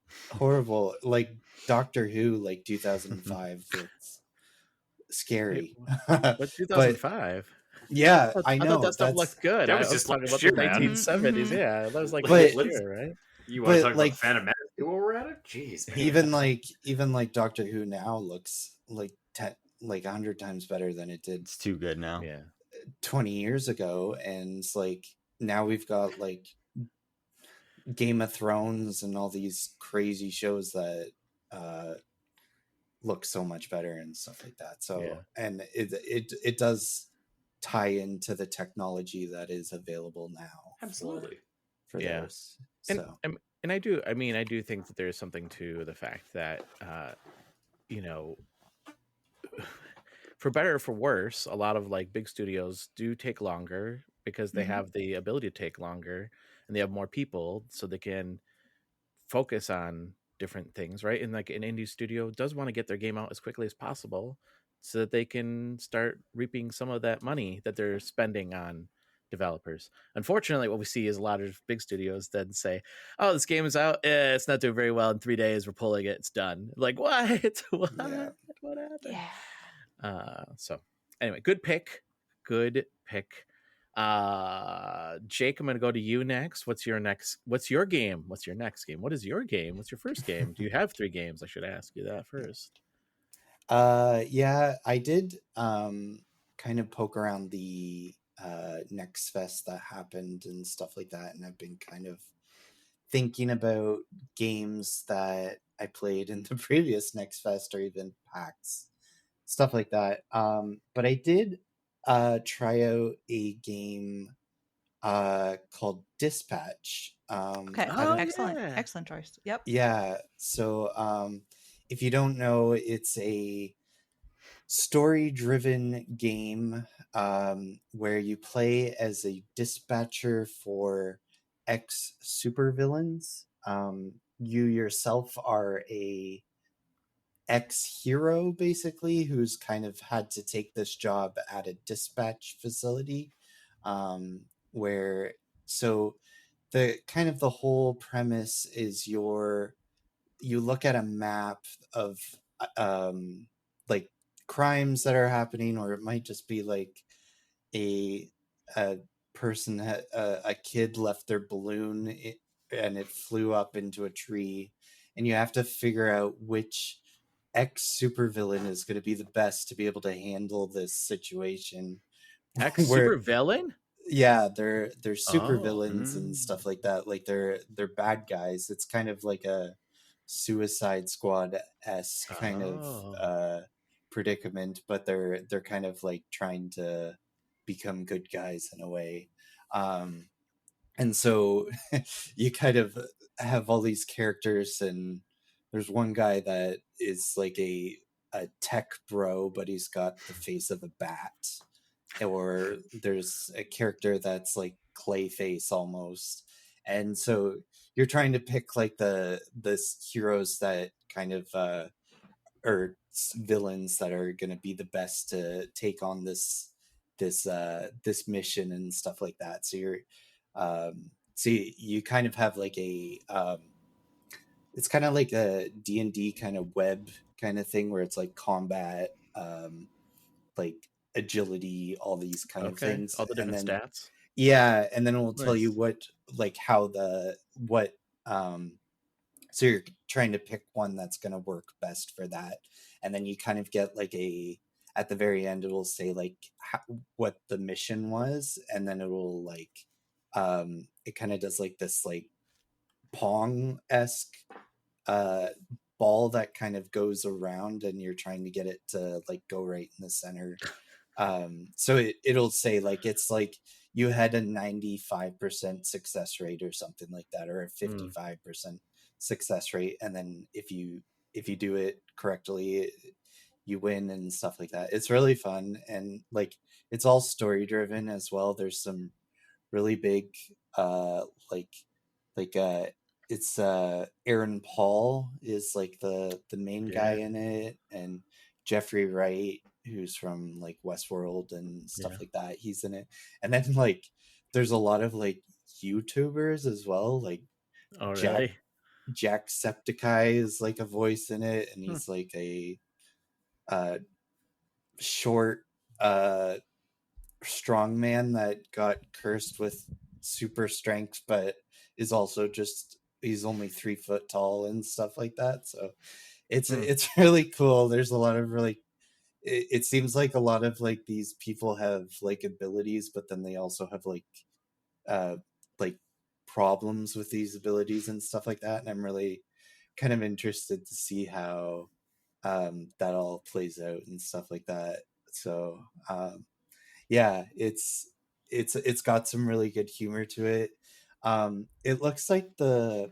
Doctor Who, like 2005 looks scary. But 2005. Yeah, I know. thought that stuff looked good. That I was was just talking last about the year, man. 1970s. Yeah, that was like But- last year, right? You want to But, talk like, about Phantom Menace while we're at it? Jeez, man. even like Doctor Who now looks like 100 times better than it did. It's too good now. Yeah. 20 years ago, and it's like now we've got like Game of Thrones and all these crazy shows that look so much better and stuff like that. So Yeah. and it does tie into the technology that is available now. Absolutely. For Yeah. those. And, So and I do think that there's something to the fact that for better or for worse, a lot of like big studios do take longer because they have the ability to take longer, and they have more people, so they can focus on different things, right? And like an indie studio does want to get their game out as quickly as possible so that they can start reaping some of that money that they're spending on developers. Unfortunately, what we see is a lot of big studios then say, oh, this game is out, it's not doing very well, in 3 days we're pulling it, it's done. Like, what? What happened? Yeah. So anyway, good pick. Jake, I'm gonna go to you next. What's your game? What's your next game? What is your game? What's your first game? Do you have 3 games? I should ask you that first. yeah, I did kind of poke around the Next Fest that happened and stuff like that, and I've been kind of thinking about games that I played in the previous Next Fest or even PAX, stuff like that. But I did try out a game called Dispatch. Okay. I don't, Excellent choice. Yep. yeah. So if you don't know, it's a story-driven game where you play as a dispatcher for ex-supervillains. You yourself are a ex-hero, basically, who's kind of had to take this job at a dispatch facility, where so the kind of the whole premise is you look at a map of like crimes that are happening, or it might just be like a a person a kid left their balloon and it flew up into a tree, and you have to figure out which ex supervillain is going to be the best to be able to handle this situation. Ex Where supervillain? yeah, they're super Oh. villains and stuff like that. Like they're bad guys. It's kind of like a Suicide Squad-esque kind of predicament, but they're kind of like trying to become good guys in a way. And so you kind of have all these characters, and there's one guy that is like a tech bro, but he's got the face of a bat. Or there's a character that's like Clayface almost. And so you're trying to pick like the heroes that kind of or villains that are going to be the best to take on this mission and stuff like that. So you're so you kind of have like a it's kind of like a D&D kind of web kind of thing where it's like combat, like agility, all these kind of things. All the different and then, stats. Yeah, and then it will tell you Nice. what, like how so you're trying to pick one that's going to work best for that, and then you kind of get like at the very end it will say like what the mission was, and then it will like it kind of does like this like Pong-esque ball that kind of goes around, and you're trying to get it to like go right in the center. So it'll say like it's like you had a 95% success rate or something like that, or a 55% success rate, and then if you do it correctly, you win and stuff like that. It's really fun, and like it's all story driven as well. There's some really big it's Aaron Paul is like the main guy in it, and Jeffrey Wright, who's from like Westworld and stuff like that, he's in it. And then like there's a lot of like YouTubers as well, like Jacksepticeye is like a voice in it, and he's like a short strong man that got cursed with super strength, but is also just he's only 3 foot tall and stuff like that. So it's really cool. There's a lot of really it seems like a lot of like these people have like abilities, but then they also have like problems with these abilities and stuff like that, and I'm really kind of interested to see how that all plays out and stuff like that. So yeah, it's got some really good humor to it. It looks like the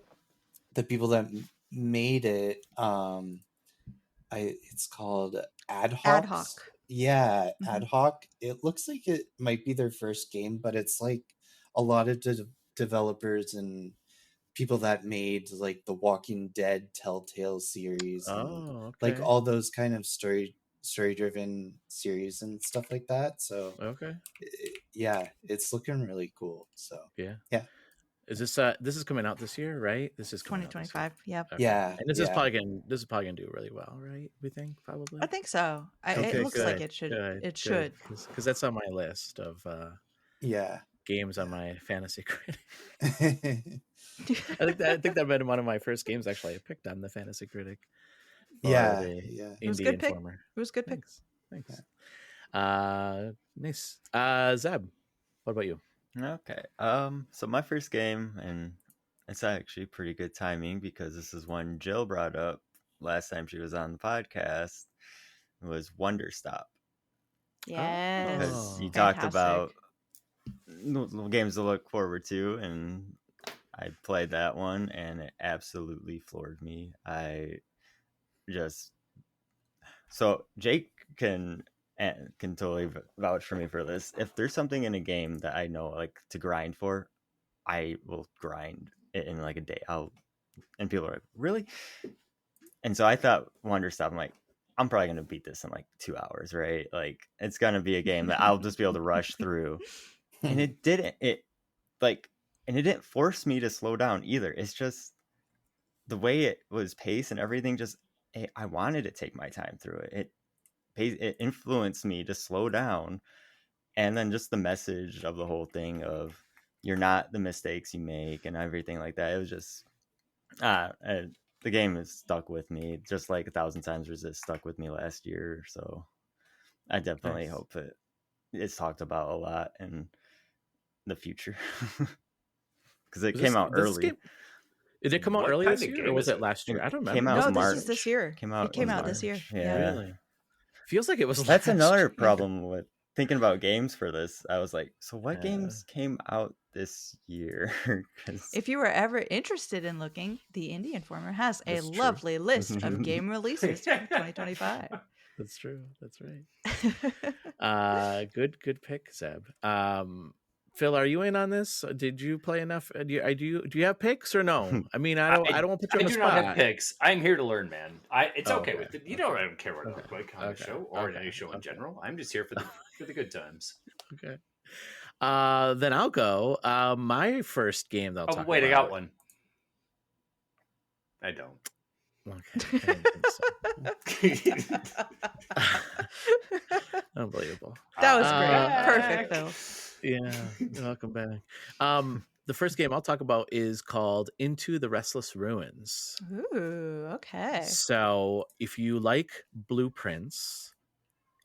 people that made it, it's called Ad Hoc. Yeah, Ad Hoc. It looks like it might be their first game, but it's like a lot of developers and people that made like the Walking Dead Telltale series, and like all those kind of story driven series and stuff like that. So yeah, it's looking really cool. So yeah. Is this is coming out this year, right? This is 2025. Yep. Okay. Yeah. And this is probably gonna do really well, right? We think probably. I think so. It looks like it should. It should. Because that's on my list of games on my fantasy critic. I think that might have been one of my first games actually I picked on the fantasy critic. Yeah. It was a good pick. It was a good pick. Thanks. Nice. Zeb, what about you? Okay. So my first game, and it's actually pretty good timing because this is one Jill brought up last time she was on the podcast. It was Wonder Stop. Yes. Because you Fantastic. talked about games to look forward to, and I played that one, and it absolutely floored me. So Jake can totally vouch for me for this. If there's something in a game that I know like to grind for, I will grind it in like a day. And people are like, really? And so I thought Wonder Stop, I'm like, I'm probably gonna beat this in like 2 hours, right? Like it's gonna be a game that I'll just be able to rush through. And it didn't. And it didn't force me to slow down either. It's just the way it was paced and everything. I wanted to take my time through it. It influenced me to slow down, and then just the message of the whole thing of you're not the mistakes you make and everything like that. It was just the game has stuck with me, just like 1,000 Times Resist stuck with me last year. So I definitely hope it's talked about a lot in the future because it came out early. Did it come out early this year, or was it last year? I don't remember. No, this is this year. It came out this year. Yeah. Really? Feels like it was. That's last another year. problem with thinking about games for this. I was like, so what games came out this year? If you were ever interested in looking, the Indie Informer has a lovely list of game releases for 2025. That's true. That's right. Good pick, Zeb. Phil, are you in on this? Did you play enough? Do you have picks or no? I mean, I don't want to put you on the spot. I do not have picks. I'm here to learn, man. It's okay with it. I don't care what I look like on the show or any show in general. I'm just here for the good times. Okay. Then I'll go. My first game that I'll talk wait, about. I got one. I don't. Okay. I didn't think so. Unbelievable. That was great. Perfect, Phil. Yeah, welcome back. The first game I'll talk about is called Into the Restless Ruins. Ooh, okay. So if you like blueprints,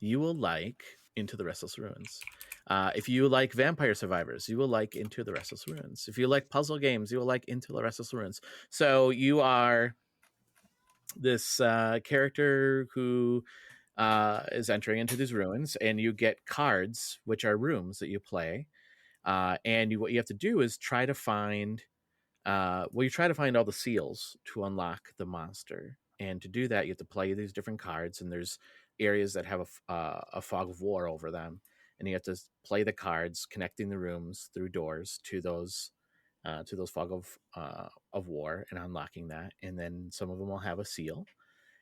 you will like Into the Restless Ruins. If you like Vampire Survivors, you will like Into the Restless Ruins. If you like puzzle games, you will like Into the Restless Ruins. So you are this character who is entering into these ruins, and you get cards, which are rooms that you play. And what you have to do is try to find all the seals to unlock the monster. And to do that, you have to play these different cards, and there's areas that have a fog of war over them, and you have to play the cards, connecting the rooms through doors to those fog of war and unlocking that. And then some of them will have a seal,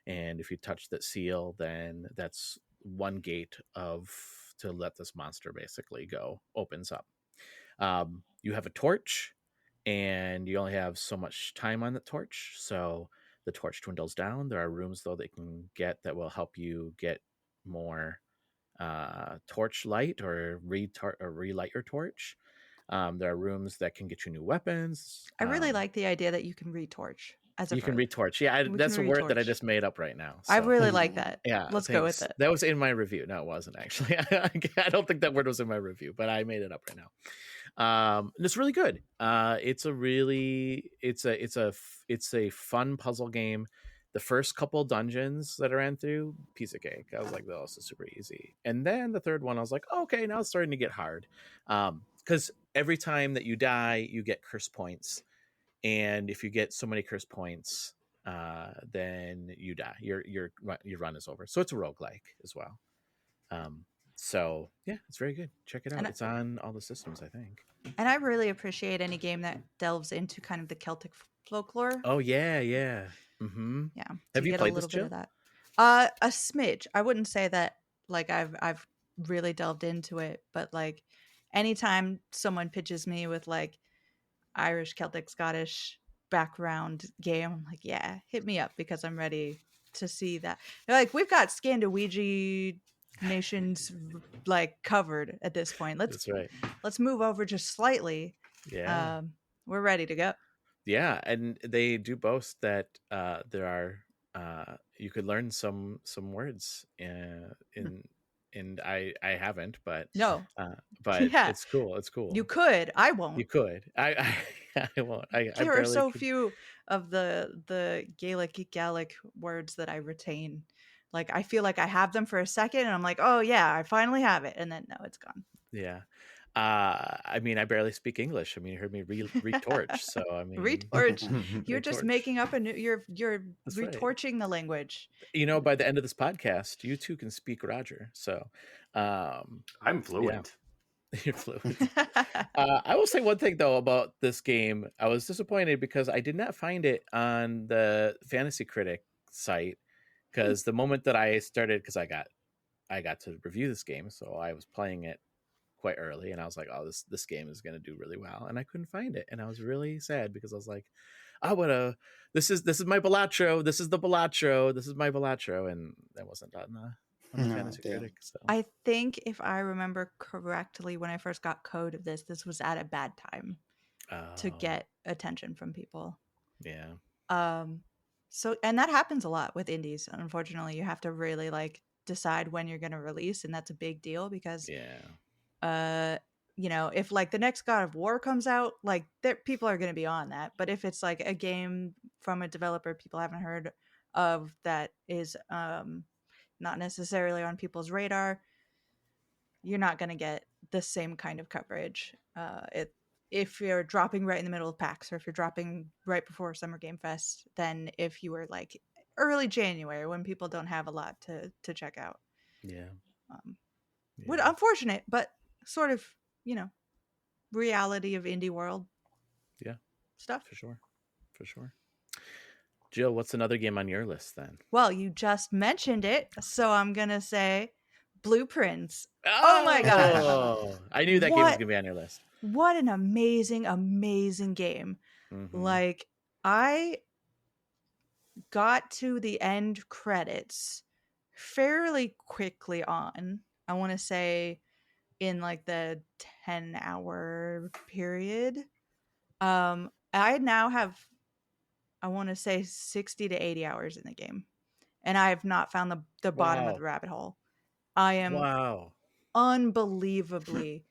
and if you touch that seal, then that's one gate to let this monster basically go opens up. You have a torch, and you only have so much time on the torch, so the torch dwindles down. There are rooms though that you can get that will help you get more torch light or relight your torch. There are rooms that can get you new weapons. I really like the idea that you can retorch. You can retorch. Yeah, that's a word that I just made up right now. So. I really like that. Yeah, let's go with it. That was in my review. No, it wasn't actually. I don't think that word was in my review, but I made it up right now. And it's really good. It's a fun puzzle game. The first couple dungeons that I ran through, piece of cake. I was like, oh, this is super easy. And then the third one, I was like, okay, now it's starting to get hard. Because every time that you die, you get curse points. And if you get so many curse points, then you die. Your run is over. So it's a roguelike as well. So yeah, it's very good. Check it out. It's on all the systems, I think. And I really appreciate any game that delves into kind of the Celtic folklore. Oh yeah. Mm-hmm. Yeah. Have you played this, Jill? Bit of that. A smidge. I wouldn't say that like I've really delved into it, but like anytime someone pitches me with like Irish, Celtic, Scottish background game, I'm like, yeah, hit me up because I'm ready to see that. They're like, we've got Scandinavian nations like covered at this point. Let's move over just slightly. Yeah. We're ready to go. Yeah, and they do boast that there are you could learn some words and I haven't, but no, but yeah. It's cool. You could. I won't. You could. I I won't. I There are barely so could- few of the Gaelic words that I retain. Like I feel like I have them for a second, and I'm like, oh yeah, I finally have it, and then no, it's gone. Yeah. I mean, I barely speak English. I mean, you heard me retorch. So I mean, Retorch. You're just retorch. making up a new. You're That's right. retorching the language. You know, by the end of this podcast, you too can speak Roger. So, I'm fluent. Yeah, you're fluent. I will say one thing though about this game. I was disappointed because I did not find it on the Fantasy Critic site. Because the moment that I started, because I got to review this game, so I was playing it quite early, and I was like, "Oh, this game is going to do really well," and I couldn't find it, and I was really sad because I was like, "I would have. This is my Balatro. This is the Balatro. This is my Balatro," and that wasn't on the Fantasy Critic. So I think if I remember correctly, when I first got code of this was at a bad time to get attention from people. Yeah. So, and that happens a lot with indies. Unfortunately, you have to really like decide when you're going to release, and that's a big deal because you know, if like the next God of War comes out, like people are going to be on that. But if it's like a game from a developer people haven't heard of that is not necessarily on people's radar, you're not going to get the same kind of coverage. If you're dropping right in the middle of PAX, or if you're dropping right before Summer Game Fest, than if you were like early January when people don't have a lot to check out. Yeah. What unfortunate, but sort of, you know, reality of indie world. Yeah. Stuff. For sure. Jill, what's another game on your list then? Well, you just mentioned it, so I'm gonna say Blueprints. Oh my gosh. I knew that game was gonna be on your list. What an amazing game. Like, I got to the end credits fairly quickly on. I want to say in like the 10-hour period. I now have, I want to say 60 to 80 hours in the game, and I have not found the bottom of the rabbit hole. I am unbelievably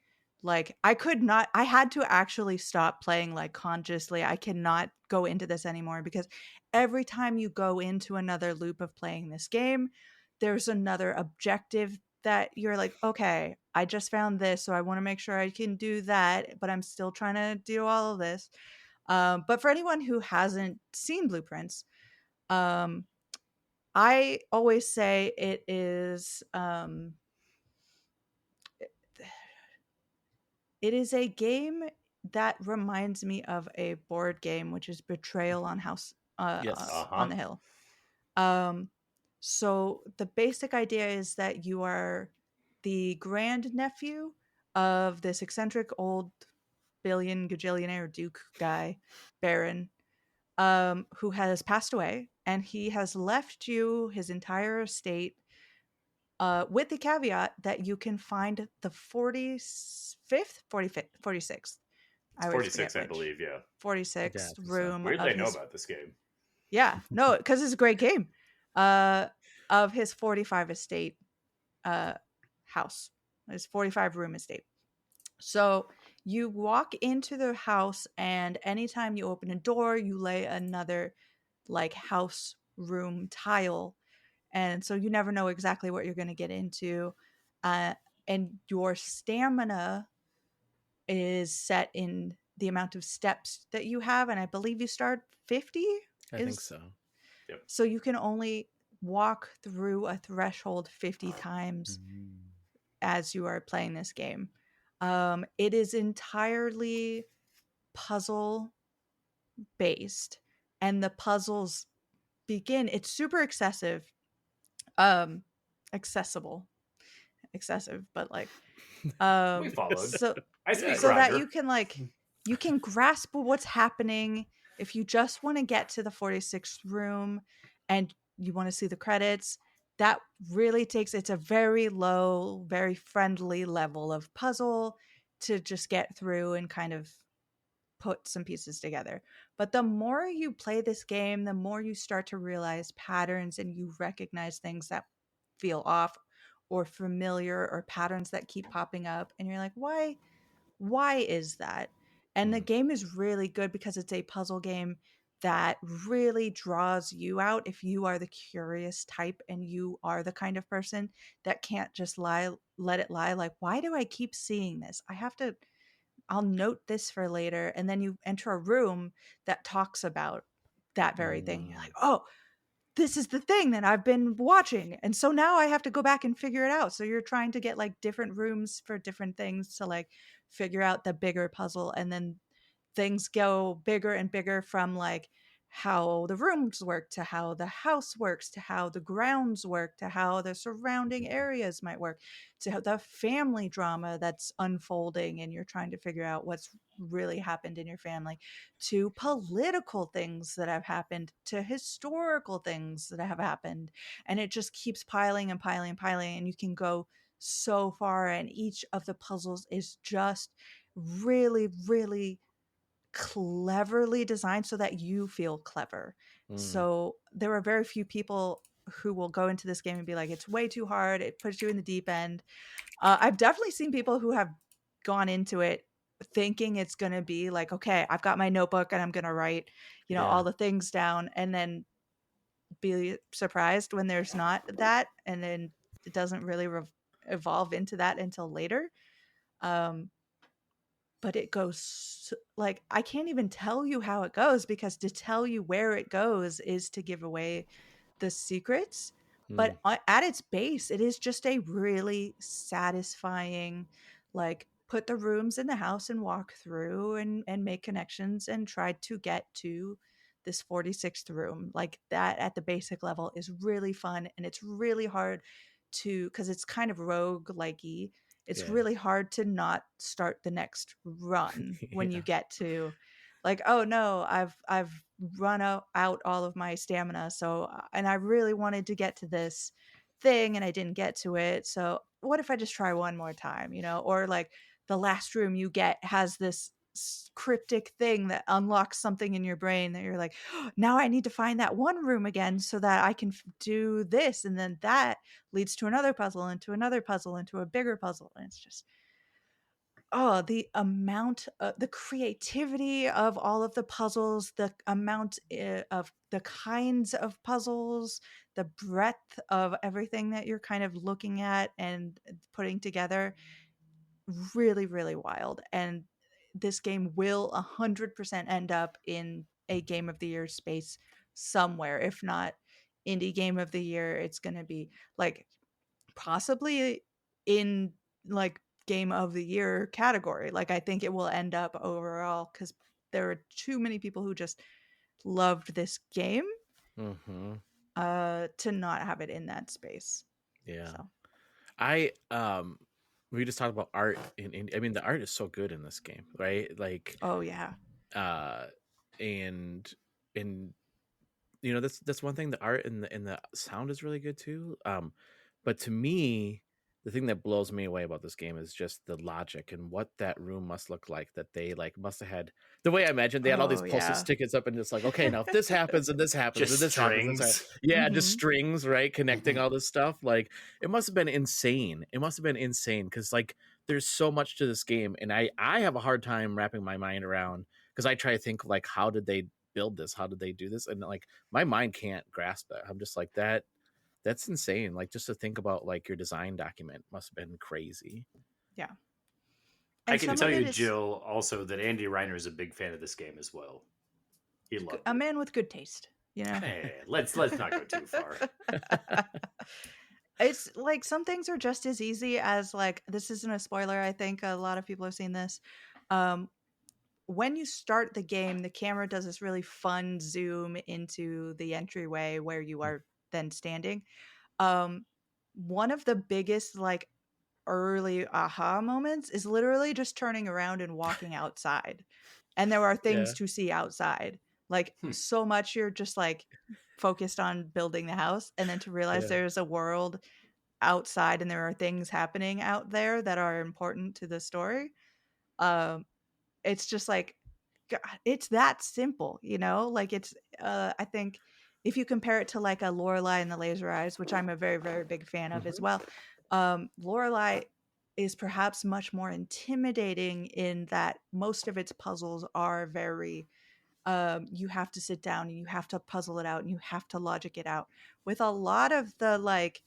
like, I had to actually stop playing like consciously. I cannot go into this anymore because every time you go into another loop of playing this game, there's another objective that you're like, okay, I just found this, so I want to make sure I can do that, but I'm still trying to do all of this. But for anyone who hasn't seen Blueprints, I always say it is it is a game that reminds me of a board game, which is Betrayal on on the Hill. So the basic idea is that you are the grandnephew of this eccentric old gajillionaire duke guy, Baron, who has passed away, and he has left you his entire estate, with the caveat that you can find the 46th. 46, I believe, yeah. 46th room. Weird they know about this game. Yeah, no, because it's a great game. Of his 45 estate house, his 45 room estate. So you walk into the house, and anytime you open a door, you lay another like house room tile, and so you never know exactly what you're going to get into. And your stamina is set in the amount of steps that you have, and I believe you start 50. I think so. Yep. So you can only walk through a threshold 50 times as you are playing this game. It is entirely puzzle based, and the puzzles begin, it's super excessive, excessive, but like We followed. so I speak so that Roger. you can like, you can grasp what's happening. If you just want to get to the 46th room and you want to see the credits, that really takes, it's a very low, very friendly level of puzzle to just get through and kind of put some pieces together. But the more you play this game, the more you start to realize patterns, and you recognize things that feel off or familiar, or patterns that keep popping up, and you're like, why is that? And the game is really good because it's a puzzle game that really draws you out if you are the curious type and you are the kind of person that can't just let it lie. Like, why do I keep seeing this? I'll note this for later. And then you enter a room that talks about that very thing. You're like, oh, this is the thing that I've been watching. And so now I have to go back and figure it out. So you're trying to get like different rooms for different things to like figure out the bigger puzzle. And then things go bigger and bigger from like how the rooms work to how the house works to how the grounds work to how the surrounding areas might work to how the family drama that's unfolding and you're trying to figure out what's really happened in your family to political things that have happened to historical things that have happened, and it just keeps piling and piling and piling, and you can go so far, and each of the puzzles is just really really cleverly designed so that you feel clever. So there are very few people who will go into this game and be like, it's way too hard, it puts you in the deep end. I've definitely seen people who have gone into it thinking it's going to be like, okay, I've got my notebook and I'm going to write, all the things down, and then be surprised when there's not that, and then it doesn't really evolve into that until later. But it goes like, I can't even tell you how it goes, because to tell you where it goes is to give away the secrets. But at its base, it is just a really satisfying, like, put the rooms in the house and walk through and make connections and try to get to this 46th room. Like, that at the basic level is really fun, and it's really hard to, because it's kind of rogue-likey. It's really hard to not start the next run when you get to like, oh no, I've run out all of my stamina. So, and I really wanted to get to this thing and I didn't get to it. So what if I just try one more time, or like the last room you get has this cryptic thing that unlocks something in your brain that you're like, oh, now I need to find that one room again so that I can do this, and then that leads to another puzzle and to another puzzle and to a bigger puzzle, and it's just the amount the creativity of all of the puzzles, the amount of the kinds of puzzles, the breadth of everything that you're kind of looking at and putting together, really really wild. And this game will 100% end up in a game of the year space somewhere. If not indie game of the year, it's going to be like possibly in like game of the year category. Like, I think it will end up overall, because there are too many people who just loved this game to not have it in that space. So. We just talked about art I mean, the art is so good in this game, right? Like, oh yeah. And that's one thing. The art and the sound is really good too. But to me, the thing that blows me away about this game is just the logic and what that room must look like, that they like must have had. The way I imagine they had all these postage stickers up and just like, okay, now if this happens and this happens and this happens, just strings, right, connecting all this stuff. Like, it must have been insane. It must have been insane, because like there's so much to this game, and I have a hard time wrapping my mind around, because I try to think like, how did they build this? How did they do this? And like my mind can't grasp it. I'm just like, that's insane. Like, just to think about like your design document must have been crazy. Yeah. I can tell you, Jill, also that Andy Reiner is a big fan of this game as well. He loved a man with good taste, Hey, let's not go too far. It's like some things are just as easy as, like, this isn't a spoiler. I think a lot of people have seen this. When you start the game, the camera does this really fun zoom into the entryway where you are then standing. One of the biggest like early aha moments is literally just turning around and walking outside, and there are things to see outside. Like, so much you're just like focused on building the house, and then to realize there's a world outside and there are things happening out there that are important to the story. It's just like, God, it's that simple, like it's I think if you compare it to like a Lorelei and the Laser Eyes, which I'm a very very big fan of as well, Lorelei is perhaps much more intimidating in that most of its puzzles are very you have to sit down and you have to puzzle it out and you have to logic it out. With a lot of the like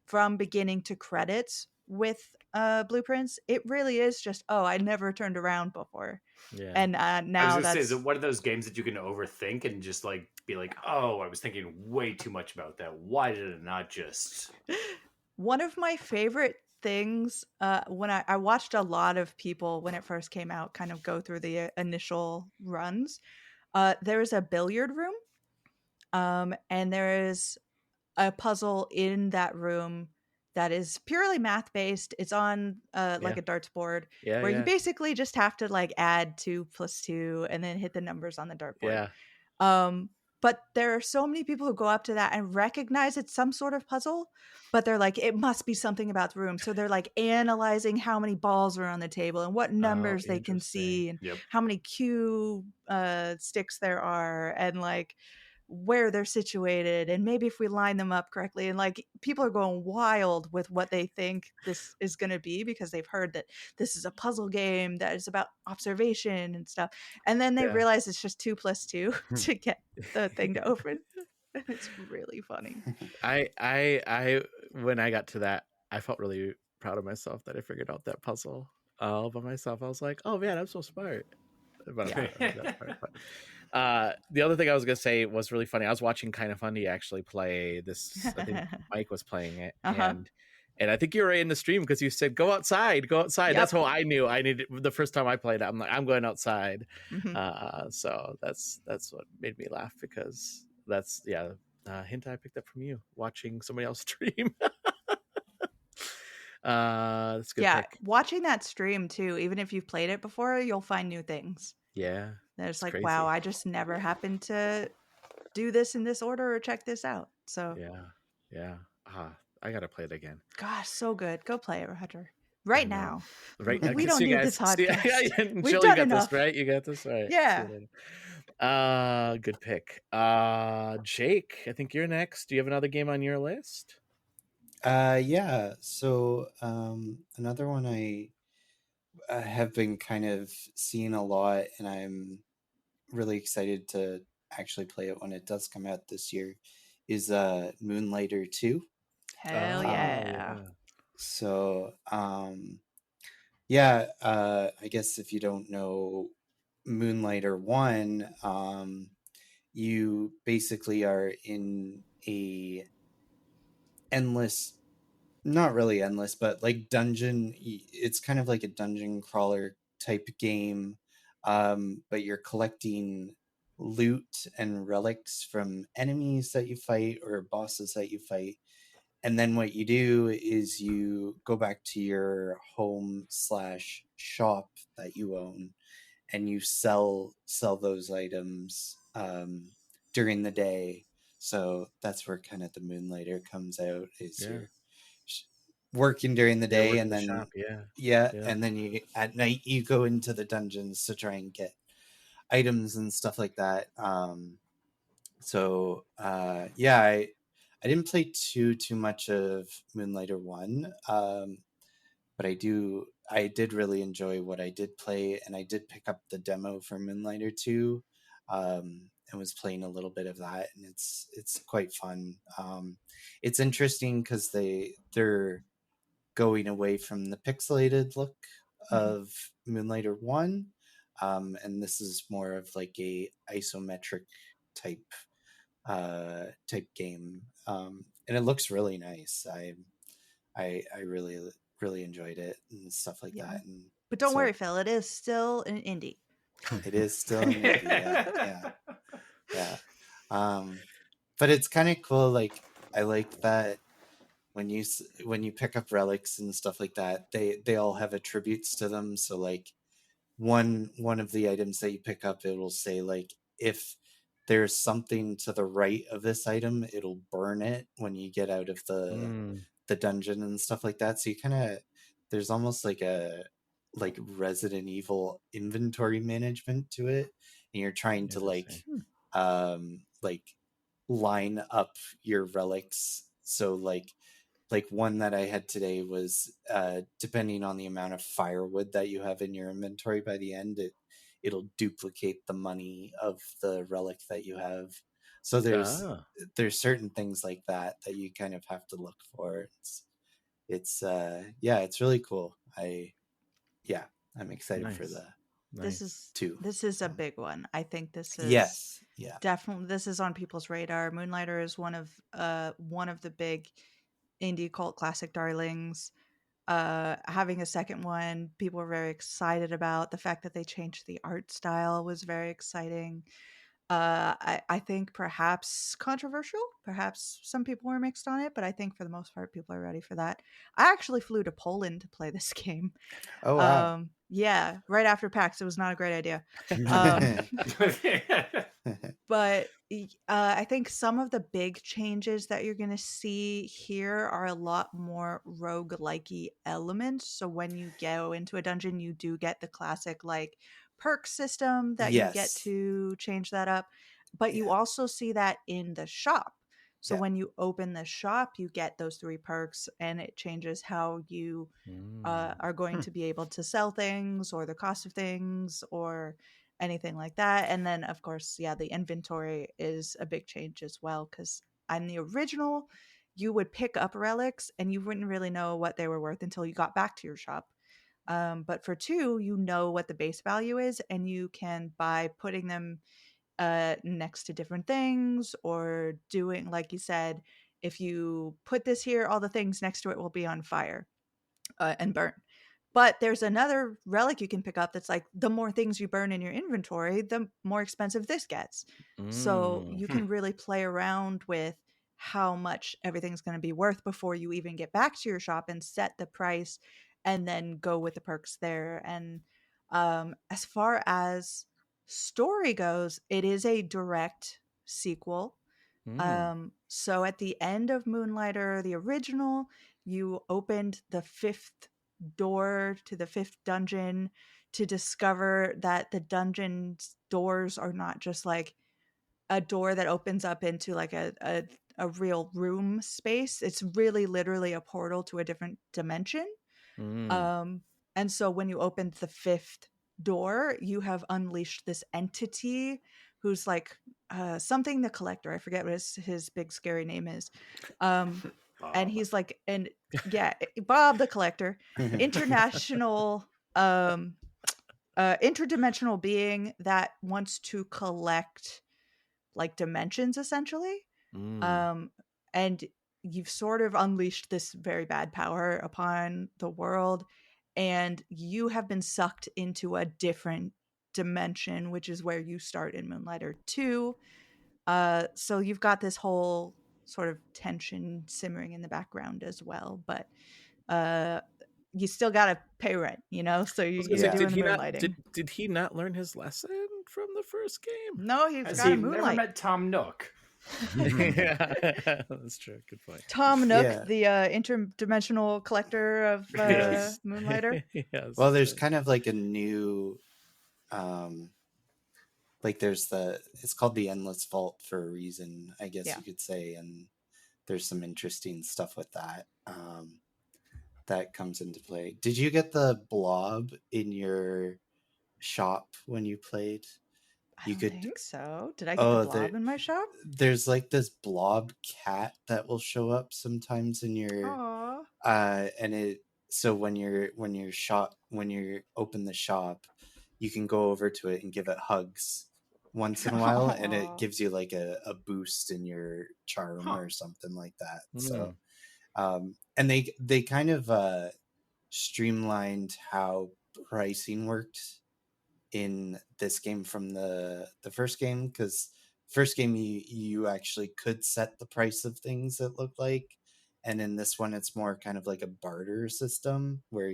from beginning to credits with blueprints, it really is just, oh, I never turned around before. Yeah. And I was now gonna say, that's is it one of those games that you can overthink and just like be like, oh, I was thinking way too much about that. Why did it not just? one of my favorite things when I watched a lot of people when it first came out kind of go through the initial runs. There is a billiard room, and there is a puzzle in that room that is purely math based. It's on like Yeah. a darts board Yeah, where you yeah. basically just have to like add 2 + 2 and then hit the numbers on the dartboard. Yeah. But there are so many people who go up to that and recognize it's some sort of puzzle, but they're like, it must be something about the room. So they're like analyzing how many balls are on the table and what numbers they can see and how many cue sticks there are and like where they're situated and maybe if we line them up correctly. And like people are going wild with what they think this is going to be because they've heard that this is a puzzle game that is about observation and stuff. And then they Yeah. realize it's just 2 + 2 to get the thing to open. It's really funny. I when I got to that, I felt really proud of myself that I figured out that puzzle all by myself. I was like, oh man, I'm so smart. But I'm not that smart, but, the other thing I was gonna say was really funny. I was watching Kind of Funny actually play this. I think Mike was playing it, and I think you were in the stream because you said, "Go outside, go outside." That's how I knew I needed the first time I played it. I'm like, I'm going outside. So that's what made me laugh because that's hint I picked up from you watching somebody else stream. That's a good pick. Watching that stream too, even if you've played it before, you'll find new things. Yeah, there's like, crazy. wow, I just never happened to do this in this order or check this out. So yeah. I gotta play it again. Gosh, so good. Go play it, Roger. Right now. Right. We don't need this podcast. We've Jill, done you got enough. this, right? You got this, right? Yeah. Good pick. Jake, I think you're next. Do you have another game on your list? Yeah. So another one I have been kind of seeing a lot, and I'm really excited to actually play it when it does come out this year, is Moonlighter 2. Hell yeah. So I guess if you don't know Moonlighter 1, you basically are in a endless, not really endless, but like dungeon. It's kind of like a dungeon crawler type game, but you're collecting loot and relics from enemies that you fight or bosses that you fight. And then what you do is you go back to your home/shop that you own, and you sell those items during the day. So that's where kind of the Moonlighter comes out. Is you're working during the day, and then shop, and then you at night you go into the dungeons to try and get items and stuff like that. I didn't play too much of Moonlighter 1, but I did really enjoy what I did play, and I did pick up the demo for Moonlighter 2, and was playing a little bit of that, and it's quite fun. It's interesting because they're going away from the pixelated look of Moonlighter 1, and this is more of like a isometric type game, and it looks really nice. I really enjoyed it and stuff like that. And but don't worry, Phil, it is still an indie. It is still an indie. Yeah. But it's kind of cool. Like I like that when you pick up relics and stuff like that, they all have attributes to them. So like one of the items that you pick up, it will say like if there's something to the right of this item, it'll burn it when you get out of the dungeon and stuff like that. So you kind of, there's almost like a Resident Evil inventory management to it, and you're trying to like line up your relics. So like like one that I had today was depending on the amount of firewood that you have in your inventory by the end, it'll duplicate the money of the relic that you have. So there's certain things like that you kind of have to look for. It's really cool. I'm excited for the This is two. This is a big one. I think this is definitely, this is on people's radar. Moonlighter is one of the big indie cult classic darlings. Having a second one, people were very excited about. The fact that they changed the art style was very exciting. I think perhaps controversial. Perhaps some people were mixed on it, but I think for the most part, people are ready for that. I actually flew to Poland to play this game. Oh, wow. Yeah, right after PAX. It was not a great idea. But I think some of the big changes that you're going to see here are a lot more roguelike-y elements. So when you go into a dungeon, you do get the classic like perk system that you get Yes. to change that up. But you also see that in the shop. So when you open the shop, you get those 3 perks, and it changes how you are going to be able to sell things, or the cost of things, or anything like that. And then, of course, the inventory is a big change as well, because on the original, you would pick up relics and you wouldn't really know what they were worth until you got back to your shop. But for 2, you know what the base value is, and you can, by putting them next to different things, or doing, like you said, if you put this here, all the things next to it will be on fire and burn. But there's another relic you can pick up that's like, the more things you burn in your inventory, the more expensive this gets. So you can really play around with how much everything's going to be worth before you even get back to your shop, and set the price, and then go with the perks there. And as far as story goes, it is a direct sequel. So at the end of Moonlighter, the original, you opened the 5th door to the 5th dungeon to discover that the dungeon's doors are not just like a door that opens up into like a real room space. It's really literally a portal to a different dimension. And so when you opened the 5th door, you have unleashed this entity who's like something the Collector. I forget what his big scary name is. And he's like, Bob the Collector, international interdimensional being that wants to collect like dimensions, essentially. And you've sort of unleashed this very bad power upon the world, and you have been sucked into a different dimension, which is where you start in Moonlighter 2. So you've got this whole sort of tension simmering in the background as well, but you still gotta pay rent, so you're doing the moonlighting. Did he not learn his lesson from the first game? No, he's got a moonlight. Never met Tom Nook. Yeah, that's true. Good point. Tom Nook, the interdimensional collector of Moonlighter. Yes. Well, there's kind of like a new, like it's called the Endless Vault for a reason, I guess you could say, and there's some interesting stuff with that that comes into play. Did you get the blob in your shop when you played? I don't think so. Did I get the blob in my shop? There's like this blob cat that will show up sometimes in your and so when you open the shop, you can go over to it and give it hugs once in a while, and it gives you like a boost in your charm or something like that. So and they kind of streamlined how pricing worked in this game from the first game, because first game you actually could set the price of things, it looked like, and in this one it's more kind of like a barter system where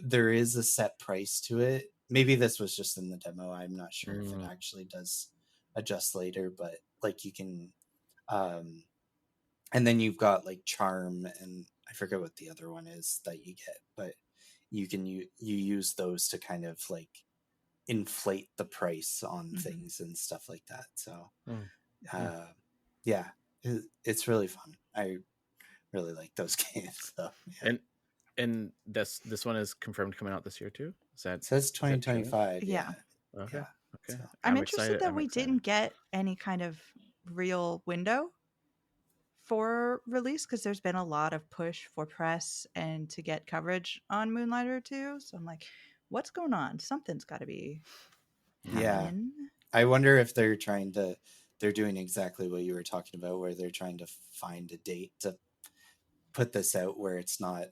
there is a set price to it. Maybe this was just in the demo, I'm not sure if it actually does adjust later, but like you can and then you've got like charm, and I forget what the other one is that you get, but you can you use those to kind of like inflate the price on things and stuff like that. So yeah, it's really fun. I really like those games. So, yeah. And this one is confirmed coming out this year too. Is that It says 2025. Yeah. Okay. Yeah. Okay. So- I'm interested excited. that I'm we excited. didn't get any kind of real window for release because there's been a lot of push for press and to get coverage on Moonlighter too. So I'm like, what's going on? Something's got to be Yeah. happening. I wonder if they're doing exactly what you were talking about, where they're trying to find a date to put this out where it's not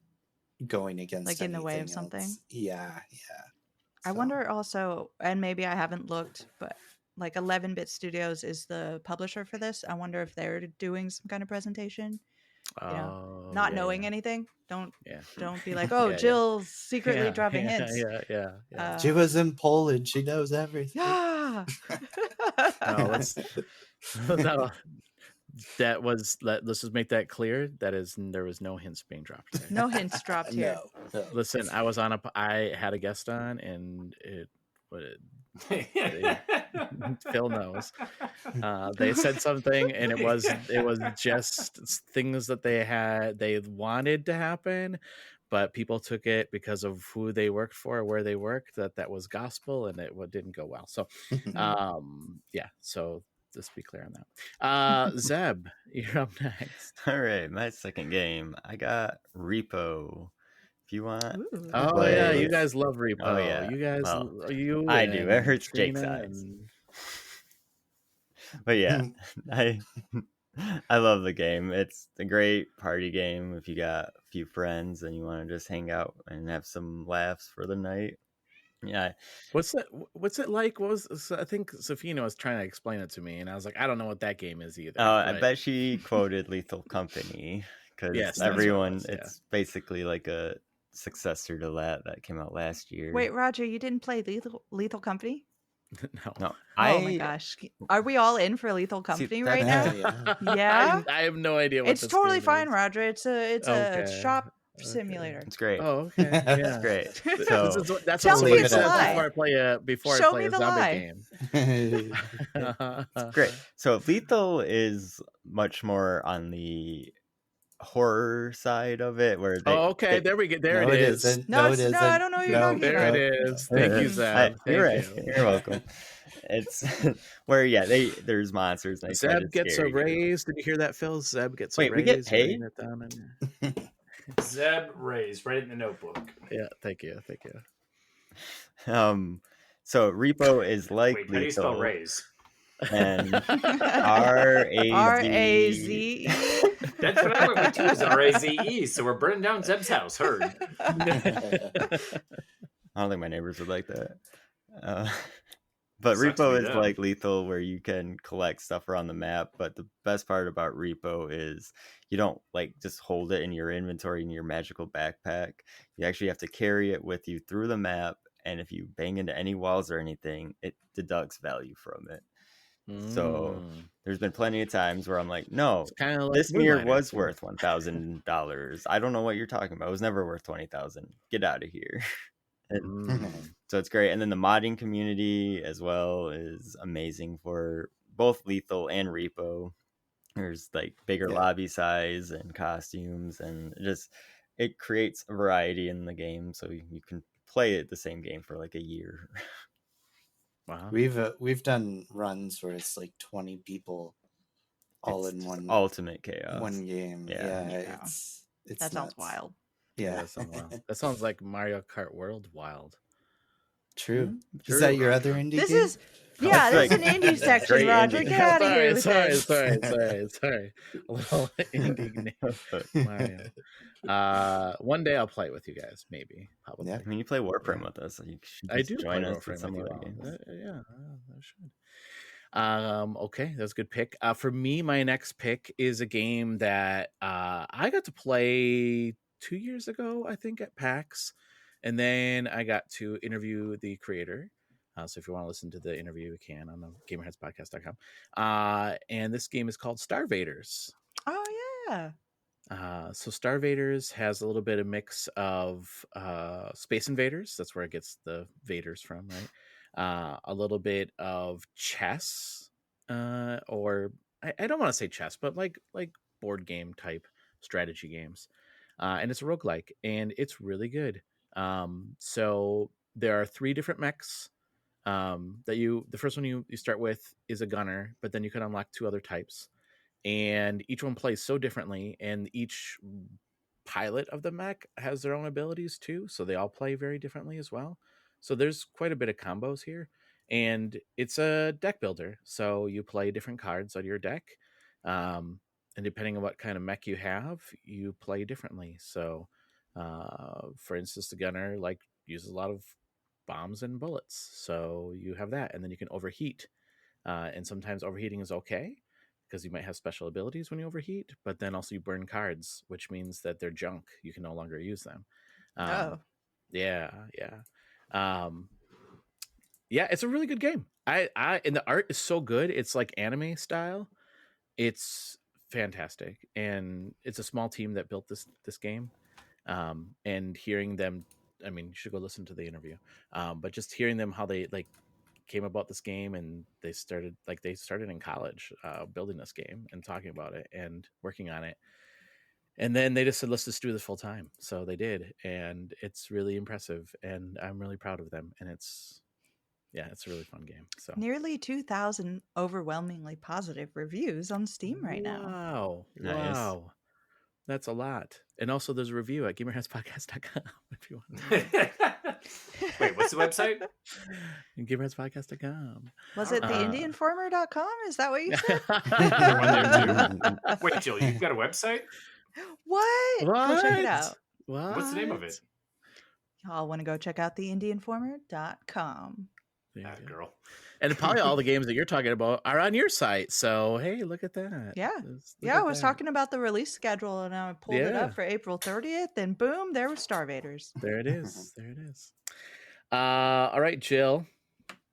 going against Like in the way of anything something. else. Yeah. I wonder also, and maybe I haven't looked, but like 11-Bit Studios is the publisher for this. I wonder if they're doing some kind of presentation. Not knowing anything. Don't be like, oh, Jill's secretly dropping hints. Yeah. She was in Poland. She knows everything. Yeah. No, let's let's just make that clear. There was no hints being dropped there. No hints dropped here. No. Listen, I had a guest on, and Phil knows. They said something, and it was just things that they wanted to happen, but people took it because of who they worked for, or where they worked, that was gospel, and it didn't go well. So, yeah. So just be clear on that. Zeb, you're up next. All right, my second game. I got Repo. If you want. Oh play. yeah, you guys love Repo. Oh yeah, You guys, well, I do. It hurts Jake's eyes. But yeah, I love the game. It's a great party game if you got a few friends and you want to just hang out and have some laughs for the night. Yeah. What's it like? I think Safina was trying to explain it to me, and I was like, I don't know what that game is either. I bet she quoted Lethal Company because everyone. It's basically like a successor to that came out last year. Wait, Roger, you didn't play Lethal Company? No. Oh my gosh, are we all in for Lethal Company right now? Yeah. I have no idea. What it's totally fine, Roger. It's a shop simulator. It's great. Oh, okay. Yeah. It's great. So that's tell me it's a lie. lie. Before Show I play me a the zombie lie. game. It's great. So Lethal is much more on the horror side of it, where there we go. There it is. No, I don't know what you're talking about. There it is. Thank you, Zeb. You're right. You're welcome. It's where there's monsters. And Zeb gets a raise. Did you hear that, Phil? Zeb gets a raise. Wait, we get paid? Zeb raise. Write it in the notebook. Yeah, thank you. So Repo is like Wait, how do you spell raise? And R-A-Z-E. That's what I went with too, is R-A-Z-E. So we're burning down Zeb's house. Heard. I don't think my neighbors would like that. But Sucks Repo to is them. like Lethal, where you can collect stuff around the map. But the best part about Repo is you don't like just hold it in your inventory in your magical backpack. You actually have to carry it with you through the map. And if you bang into any walls or anything, it deducts value from it. So there's been plenty of times where I'm like, no, like this mirror Moonlighter, was too. worth $1,000. I don't know what you're talking about. It was never worth $20,000. Get out of here. So it's great. And then the modding community as well is amazing for both Lethal and Repo. There's like bigger lobby size and costumes, and it creates a variety in the game, so you can play the same game for like a year. Wow. We've done runs where it's like 20 people all in one ultimate chaos. One game. Yeah, it's that sounds nuts. wild. Yeah. That sounds wild. That sounds like Mario Kart World wild. True. Is that your other indie This game? is this is an indie section, Roger. indie. Get out of here with Sorry. this. A little indie Mario. One day I'll play with you guys, maybe. Probably. Yeah, I mean, you play Warframe with us. So you should I just do join play us in Warframe some with of you the all. games. Yeah, I should. Okay, that's a good pick. For me, my next pick is a game that I got to play 2 years ago, I think, at PAX, and then I got to interview the creator. So if you want to listen to the interview, you can on the gamerheadspodcast.com. And this game is called Starvaders. Oh yeah. So Starvaders has a little bit of mix of Space Invaders. That's where it gets the Vaders from, right? A little bit of chess, or I don't want to say chess, but like board game type strategy games. And it's a roguelike, and it's really good. So there are 3 different mechs the first one you start with is a gunner, but then you can unlock 2 other types, and each one plays so differently, and each pilot of the mech has their own abilities too, so they all play very differently as well. So there's quite a bit of combos here, and it's a deck builder, so you play different cards out of your deck, and depending on what kind of mech you have, you play differently. So for instance, the gunner uses a lot of bombs and bullets, so you have that, and then you can overheat, and sometimes overheating is okay because you might have special abilities when you overheat, but then also you burn cards, which means that they're junk, you can no longer use them. Yeah, it's a really good game. I and the art is so good, it's like anime style. It's fantastic, and it's a small team that built this game. And hearing them, I mean, you should go listen to the interview. But just hearing them, how they came about this game, and they started in college, building this game and talking about it and working on it. And then they just said, let's just do this full time. So they did. And it's really impressive. And I'm really proud of them. And it's a really fun game. So Nearly 2,000 overwhelmingly positive reviews on Steam right now. Wow. Nice. Wow. That's a lot. And also there's a review at gamerheadspodcast.com if you want. Wait, what's the website? gamerheadspodcast.com. Was it theindianformer.com? Is that what you said? Wait, Jill, you've got a website? What? Go check it out. What's the name of it? Y'all want to go check out theindianformer.com. That girl. And probably all the games that you're talking about are on your site. So, hey, look at that. Yeah. I was talking about the release schedule, and I pulled it up for April 30th, and boom, there was Starvaders. There it is. There it is. All right, Jill.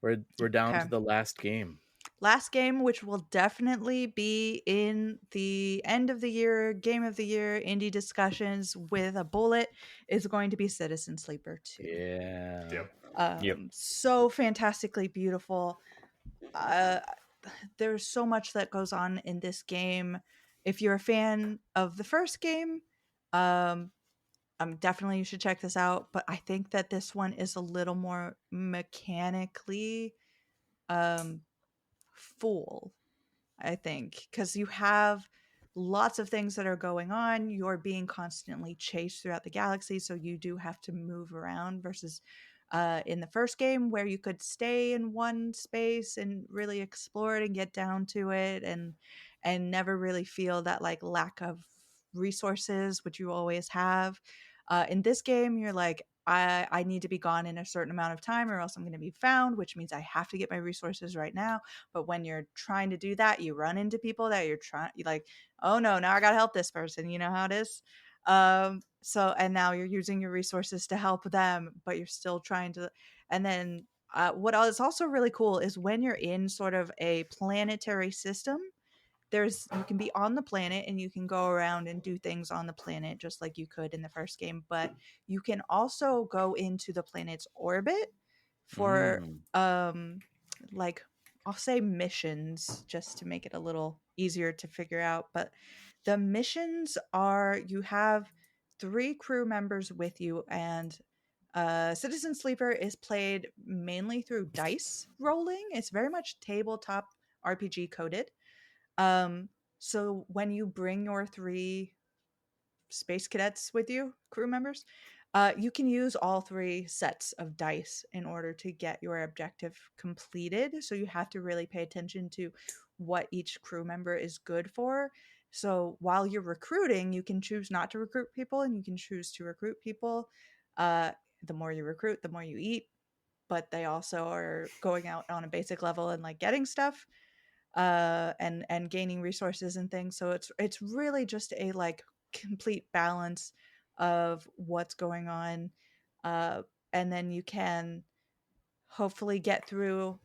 We're down to the last game. Last game, which will definitely be in the end of the year, game of the year, indie discussions with a bullet, is going to be Citizen Sleeper 2. Yeah. So fantastically beautiful. There's so much that goes on in this game. If you're a fan of the first game, definitely you should check this out. But I think that this one is a little more mechanically full, I think, because you have lots of things that are going on. You're being constantly chased throughout the galaxy, so you do have to move around versus in the first game where you could stay in one space and really explore it and get down to it and never really feel that lack of resources, which you always have. In this game, you're like, I need to be gone in a certain amount of time or else I'm going to be found, which means I have to get my resources right now. But when you're trying to do that, you run into people that you're like, oh no, now I got to help this person. You know how it is? And now you're using your resources to help them, but you're still trying to. And then what is also really cool is when you're in sort of a planetary system, you can be on the planet and you can go around and do things on the planet just like you could in the first game, but you can also go into the planet's orbit for I'll say missions just to make it a little easier to figure out. But the missions are, you have 3 crew members with you, and Citizen Sleeper is played mainly through dice rolling. It's very much tabletop RPG coded. So when you bring your 3 space cadets with you, crew members, you can use all 3 sets of dice in order to get your objective completed. So you have to really pay attention to what each crew member is good for. So while you're recruiting, you can choose not to recruit people and you can choose to recruit people. The more you recruit, the more you eat, but they also are going out on a basic level and getting stuff. And gaining resources and things. So it's really just a complete balance of what's going on. And then you can hopefully get through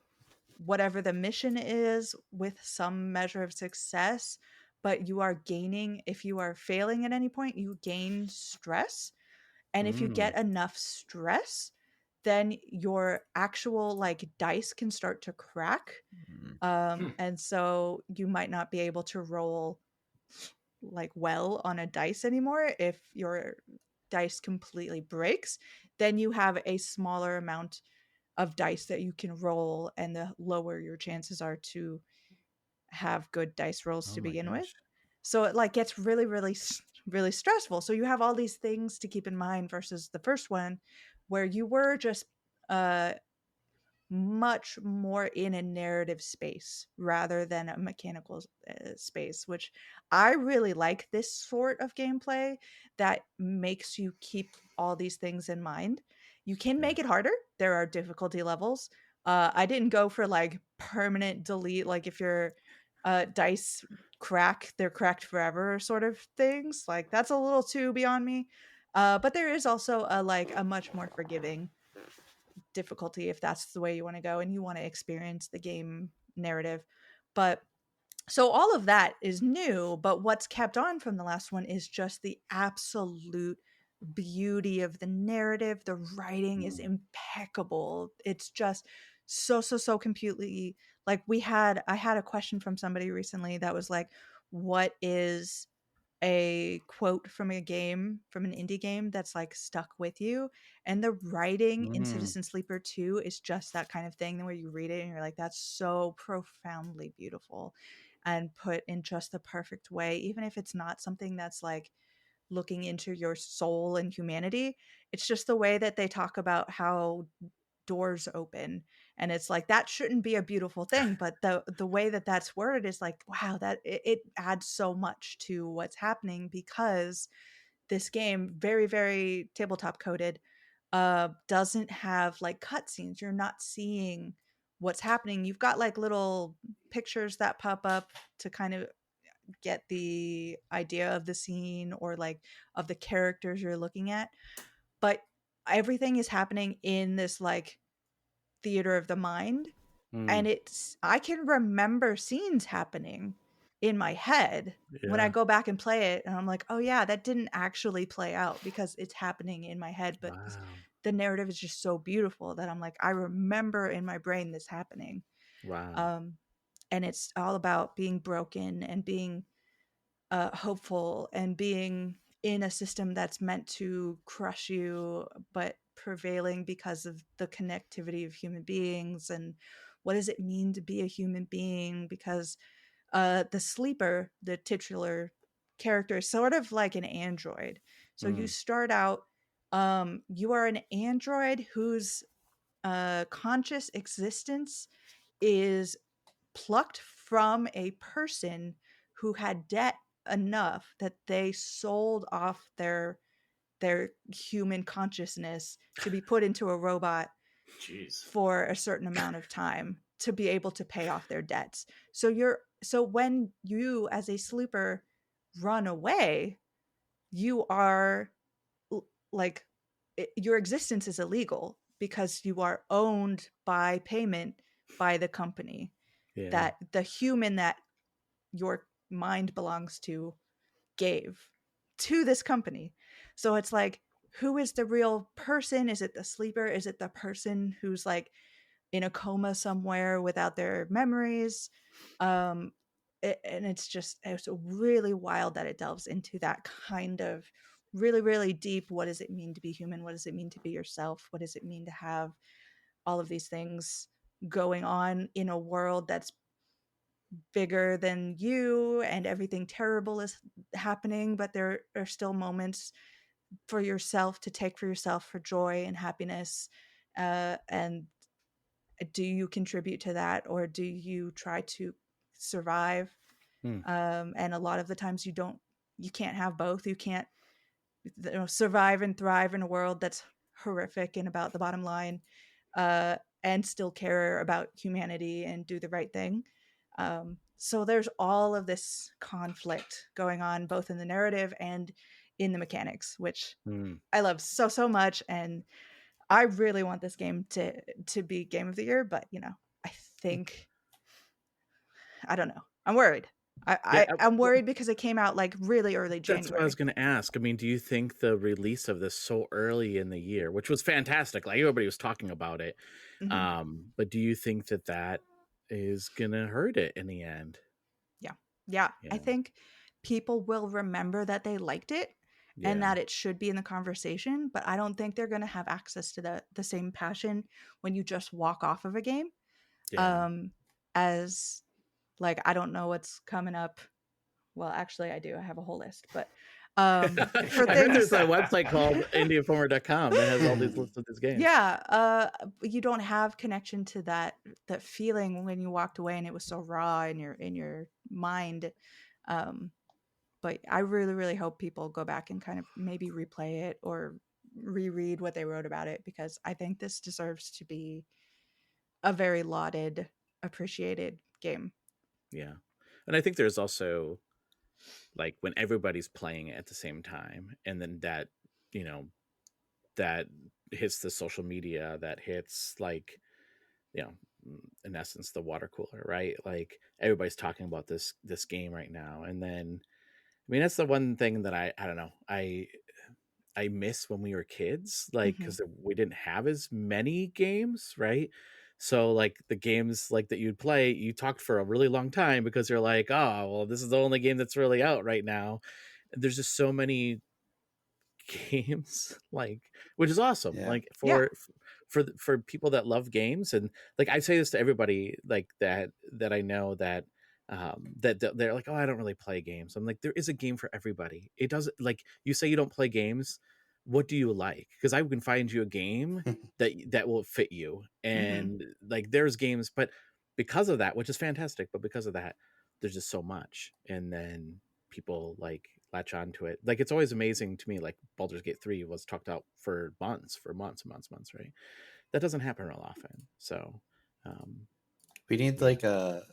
whatever the mission is with some measure of success, but you are gaining, if you are failing at any point, you gain stress. And if you get enough stress, then your actual dice can start to crack. And so you might not be able to roll like well on a dice anymore. If your dice completely breaks, then you have a smaller amount of dice that you can roll, and the lower your chances are to have good dice rolls to begin with. So it like gets really stressful. So you have all these things to keep in mind versus the first one where you were just much more in a narrative space rather than a mechanical space, which I really like. This sort of gameplay that makes you keep all these things in mind. You can make it harder. There are difficulty levels. I didn't go for like permanent delete, like if your dice crack, they're cracked forever sort of things. Like that's a little too beyond me. But there is also a much more forgiving difficulty if that's the way you want to go and you want to experience the game narrative. But so all of that is new, but what's kept on from the last one is just the absolute beauty of the narrative. The writing is impeccable. It's just so completely like I had a question from somebody recently that was like, what is a quote from a game, from an indie game that's like stuck with you? And the writing in Citizen Sleeper 2 is just that kind of thing where you read it and you're like, that's so profoundly beautiful and put in just the perfect way, even if it's not something that's like looking into your soul and humanity. It's just the way that they talk about how doors open, and it's like that shouldn't be a beautiful thing, but the way that that's worded is like, wow, that it adds so much to what's happening, because this game, very tabletop coded, doesn't have like cutscenes. You're not seeing what's happening. You've got like little pictures that pop up to kind of get the idea of the scene or like of the characters you're looking at, but everything is happening in this like theater of the mind. And I can remember scenes happening in my head when I go back and play it, and I'm like, oh yeah, that didn't actually play out because it's happening in my head, but the narrative is just so beautiful that I'm like, I remember in my brain this happening. And it's all about being broken and being hopeful and being in a system that's meant to crush you, but prevailing because of the connectivity of human beings. And what does it mean to be a human being? Because the sleeper, the titular character, is sort of like an android. So you start out, you are an android whose conscious existence is plucked from a person who had debt enough that they sold off their human consciousness to be put into a robot for a certain amount of time to be able to pay off their debts. So when you as a sleeper run away, you are like, your existence is illegal because you are owned by payment by the company that the human that your mind belongs to gave to this company. So it's like, who is the real person? Is it the sleeper? Is it the person who's like in a coma somewhere without their memories? And it's really wild that it delves into that kind of really deep, what does it mean to be human? What does it mean to be yourself? What does it mean to have all of these things going on in a world that's bigger than you and everything terrible is happening, but there are still moments for yourself to take for yourself for joy and happiness. And do you contribute to that, or do you try to survive? And a lot of the times you can't have both. You can't survive and thrive in a world that's horrific and about the bottom line, and still care about humanity and do the right thing. So there's all of this conflict going on both in the narrative and in the mechanics, which I love so much. And I really want this game to be Game of the Year, but I think, I don't know. I'm worried. I'm worried because it came out like really early January. That's what I was going to ask. I mean, do you think the release of this so early in the year, which was fantastic, like everybody was talking about it, but do you think that is going to hurt it in the end? Yeah. I think people will remember that they liked it and Yeah. that it should be in the conversation, but I don't think they're going to have access to the same passion when you just walk off of a game. Yeah. As like, I don't know what's coming up. Well, actually I do. I have a whole list, but for I heard things there's a website called IndiaFormer.com that has all these lists of these games. yeah, you don't have connection to that feeling when you walked away and it was so raw in your mind. But I really, really hope people go back and kind of maybe replay it or reread what they wrote about it, because I think this deserves to be a very lauded, appreciated game. Yeah. And I think there's also, like, when everybody's playing it at the same time, and then that, you know, that hits the social media, that hits, like, you know, in essence, the water cooler, right? Like, everybody's talking about this game right now. And then, I mean, that's the one thing that I don't know, I miss when we were kids, like, because we didn't have as many games, right? So, like, the games like that you'd play, you talked for a really long time because you're like, oh, well, this is the only game that's really out right now. And there's just so many games, like, which is awesome. Yeah. Like, Yeah. for people that love games, and like I say this to everybody, like that I know that that they're like, oh, I don't really play games. I'm like, there is a game for everybody. It doesn't, like, you say you don't play games, what do you like? Because I can find you a game that will fit you. And like, there's games, but because of that, which is fantastic, but because of that, there's just so much. And then people like latch onto it. Like, it's always amazing to me, like Baldur's Gate 3 was talked out for months, right? That doesn't happen real often. So we need like a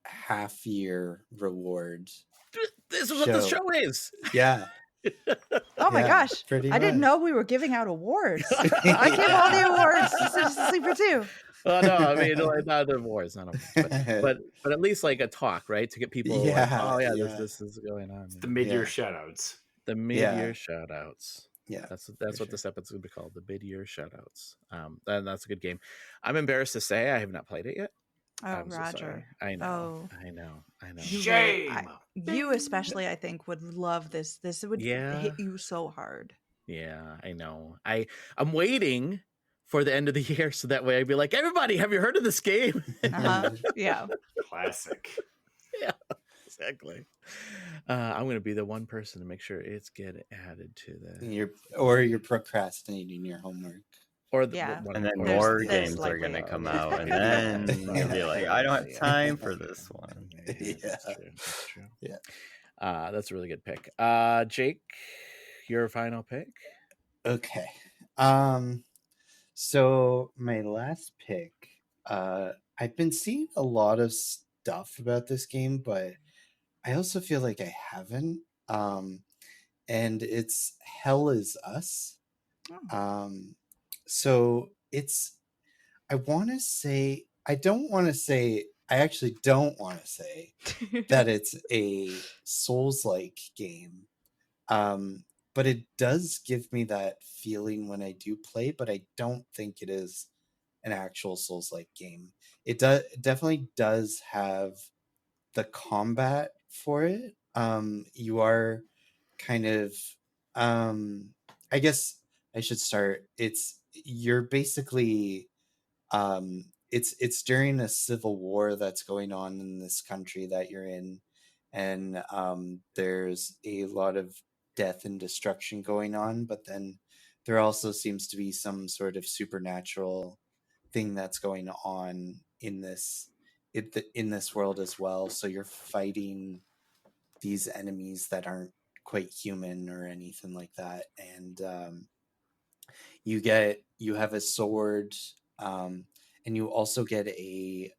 half year reward. This is what the show is. Yeah. Oh my gosh. Pretty I didn't much. know we were giving out awards. I give all the awards to Citizen Sleeper 2. Oh no, I mean, like, not awards, but at least like a talk, right? To get people like, oh yeah, this is going on. The mid-year shoutouts. The mid-year shoutouts. Yeah, that's what this episode's gonna be called, the mid-year shoutouts. That's a good game. I'm embarrassed to say I have not played it yet. Oh, I'm Roger. so sorry. I know. Shame. You especially, I think, would love this. This would hit you so hard. Yeah, I know. I'm waiting for the end of the year so that way I'd be like, everybody, have you heard of this game? Yeah. Classic. Yeah, exactly. I'm gonna be the one person to make sure it's get added to the. You're procrastinating your homework. Or and then more games are going to come out, and then you'll be like, I don't have time for this one. That's true. Yeah. That's a really good pick. Jake, your final pick? Okay. So my last pick, I've been seeing a lot of stuff about this game, but I also feel like I haven't. And it's Hell Is Us. So it's, I actually don't want to say that it's a Souls-like game. But it does give me that feeling when I do play, but I don't think it is an actual Souls-like game. It definitely does have the combat for it. You are kind of, I guess I should start. You're basically, it's during a civil war that's going on in this country that you're in, and there's a lot of death and destruction going on, but then there also seems to be some sort of supernatural thing that's going on in this world as well. So you're fighting these enemies that aren't quite human or anything like that, and you have a sword, and you also get a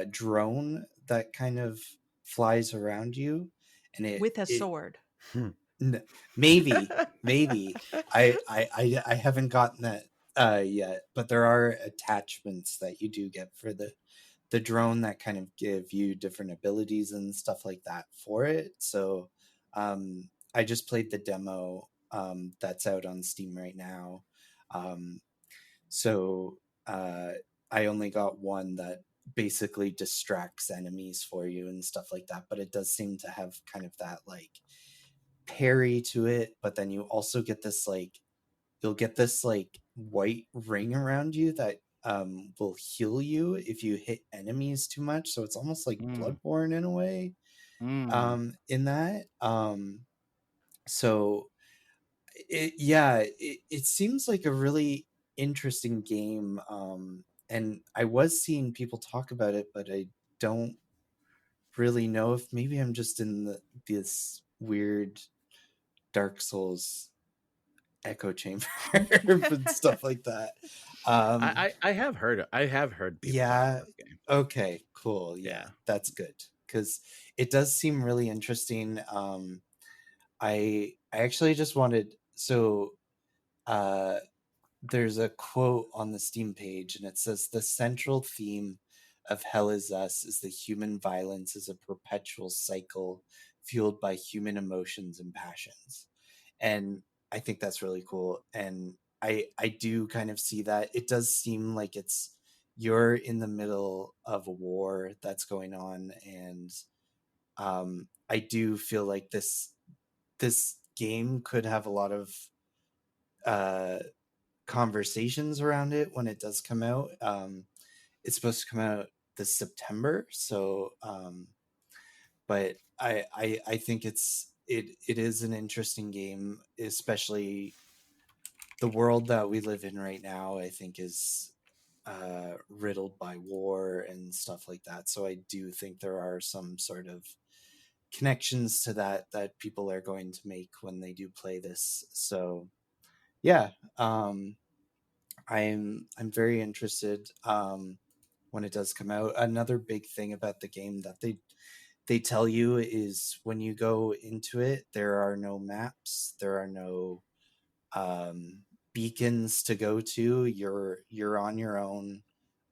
drone that kind of flies around you, and with a sword. Maybe I haven't gotten that yet, but there are attachments that you do get for the drone that kind of give you different abilities and stuff like that for it. So I just played the demo that's out on Steam right now. So I only got one that basically distracts enemies for you and stuff like that. But it does seem to have kind of that like parry to it. But then you also get this like, you'll get this like white ring around you that will heal you if you hit enemies too much. So it's almost like Bloodborne in a way. In that. So it seems like a really interesting game. And I was seeing people talk about it, but I don't really know if maybe I'm just in this weird Dark Souls echo chamber and stuff like that. I have heard people talk about this game. Okay, cool. Yeah, that's good because it does seem really interesting. I actually just wanted there's a quote on the Steam page and it says the central theme of Hell Is Us is the human violence is a perpetual cycle fueled by human emotions and passions. And I think that's really cool. And I do kind of see that. It does seem like you're in the middle of a war that's going on. And I do feel like this game could have a lot of conversations around it when it does come out. It's supposed to come out this September, so but I think it is an interesting game, especially the world that we live in right now. I think is riddled by war and stuff like that. So I do think there are some sort of connections to that people are going to make when they do play this. So yeah, I'm very interested when it does come out. Another big thing about the game that they tell you is when you go into it, there are no maps, there are no beacons to go to. You're on your own,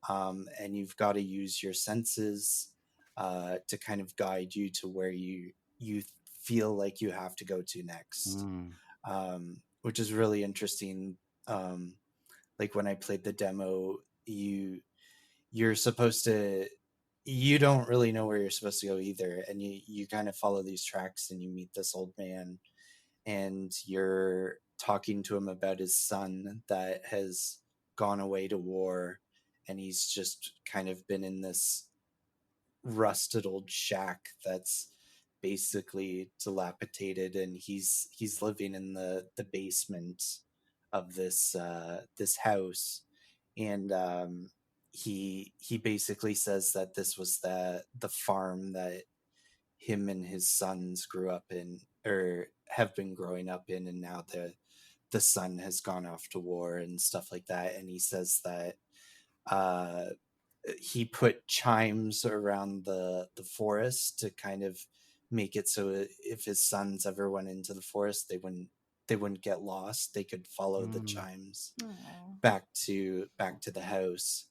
and you've got to use your senses to kind of guide you to where you feel like you have to go to next, which is really interesting. Like when I played the demo, you're supposed to, you don't really know where you're supposed to go either, and you kind of follow these tracks and you meet this old man and you're talking to him about his son that has gone away to war, and he's just kind of been in this rusted old shack that's basically dilapidated, and he's living in the basement of this house. And he basically says that this was the farm that him and his sons grew up in, or have been growing up in, and now the son has gone off to war and stuff like that. And he says that he put chimes around the forest to kind of make it so if his sons ever went into the forest, they wouldn't get lost. They could follow the chimes back to the house.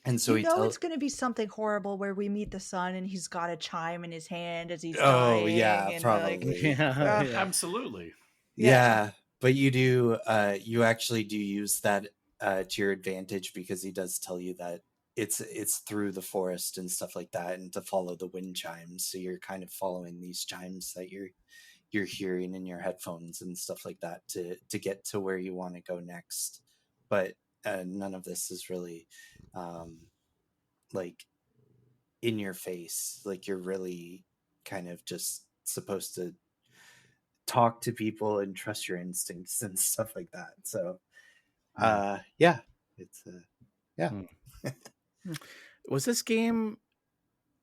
And so it's going to be something horrible where we meet the son and he's got a chime in his hand as he's oh dying. yeah, and probably. Absolutely. Yeah, but you do you actually do use that to your advantage, because he does tell you that it's through the forest and stuff like that, and to follow the wind chimes. So you're kind of following these chimes that you're hearing in your headphones and stuff like that to get to where you want to go next. But none of this is really like in your face. Like you're really kind of just supposed to talk to people and trust your instincts and stuff like that. So yeah, it's yeah. Was this game,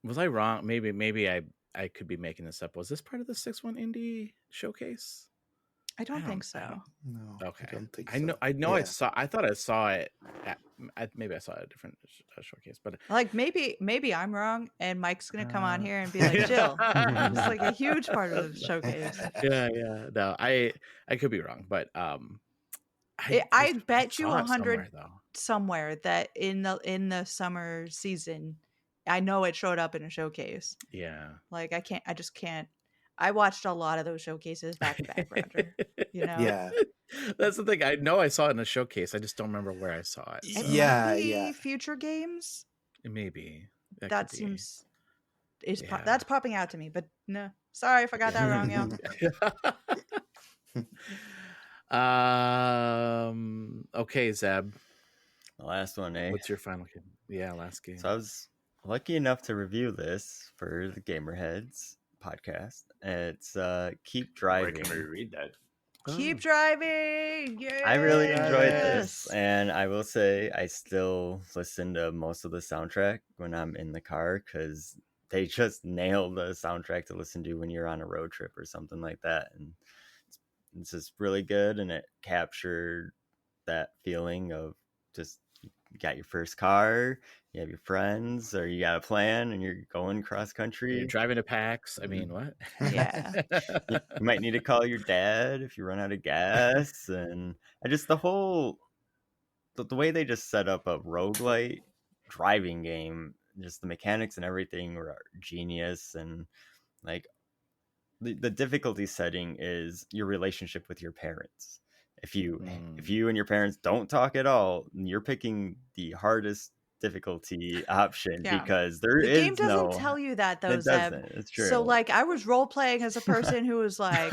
was I wrong? Maybe I could be making this up. Was this part of the 6-1 indie showcase? I don't think so. No. Okay. I don't think so. I know Yeah. I thought I saw it maybe I saw it at a different showcase, but Like maybe I'm wrong, and Mike's gonna come on here and be like, Jill, it's like a huge part of the showcase. Yeah. No, I could be wrong, but I bet you saw it 100 somewhere that in the summer season, I know it showed up in a showcase. Yeah. Like I just can't. I watched a lot of those showcases back to back, Roger. You know? Yeah. That's the thing. I know I saw it in a showcase. I just don't remember where I saw it. It So. might be Future Games. Maybe That could be. seems is Yeah. that's popping out to me, but no. Sorry if I got that wrong, y'all. Okay, Zeb. The last one, eh? What's your final game? Yeah, last game. So I was lucky enough to review this for the Gamerheads podcast. It's Keep Driving. Where can we read that? Keep driving. Yes. I really enjoyed this, and I will say I still listen to most of the soundtrack when I'm in the car because they just nailed the soundtrack to listen to when you're on a road trip or something like that. And it's just really good, and it captured that feeling of just you got your first car, you have your friends, or you got a plan, and you're going cross country. You're driving to PAX. I mean, what? Yeah. You might need to call your dad if you run out of gas, and I just the way they just set up a roguelite driving game, just the mechanics and everything were genius. And like the difficulty setting is your relationship with your parents. If you and your parents don't talk at all, you're picking the hardest difficulty option because the game doesn't tell you that though, Zeb. It's true. So like I was role playing as a person who was like,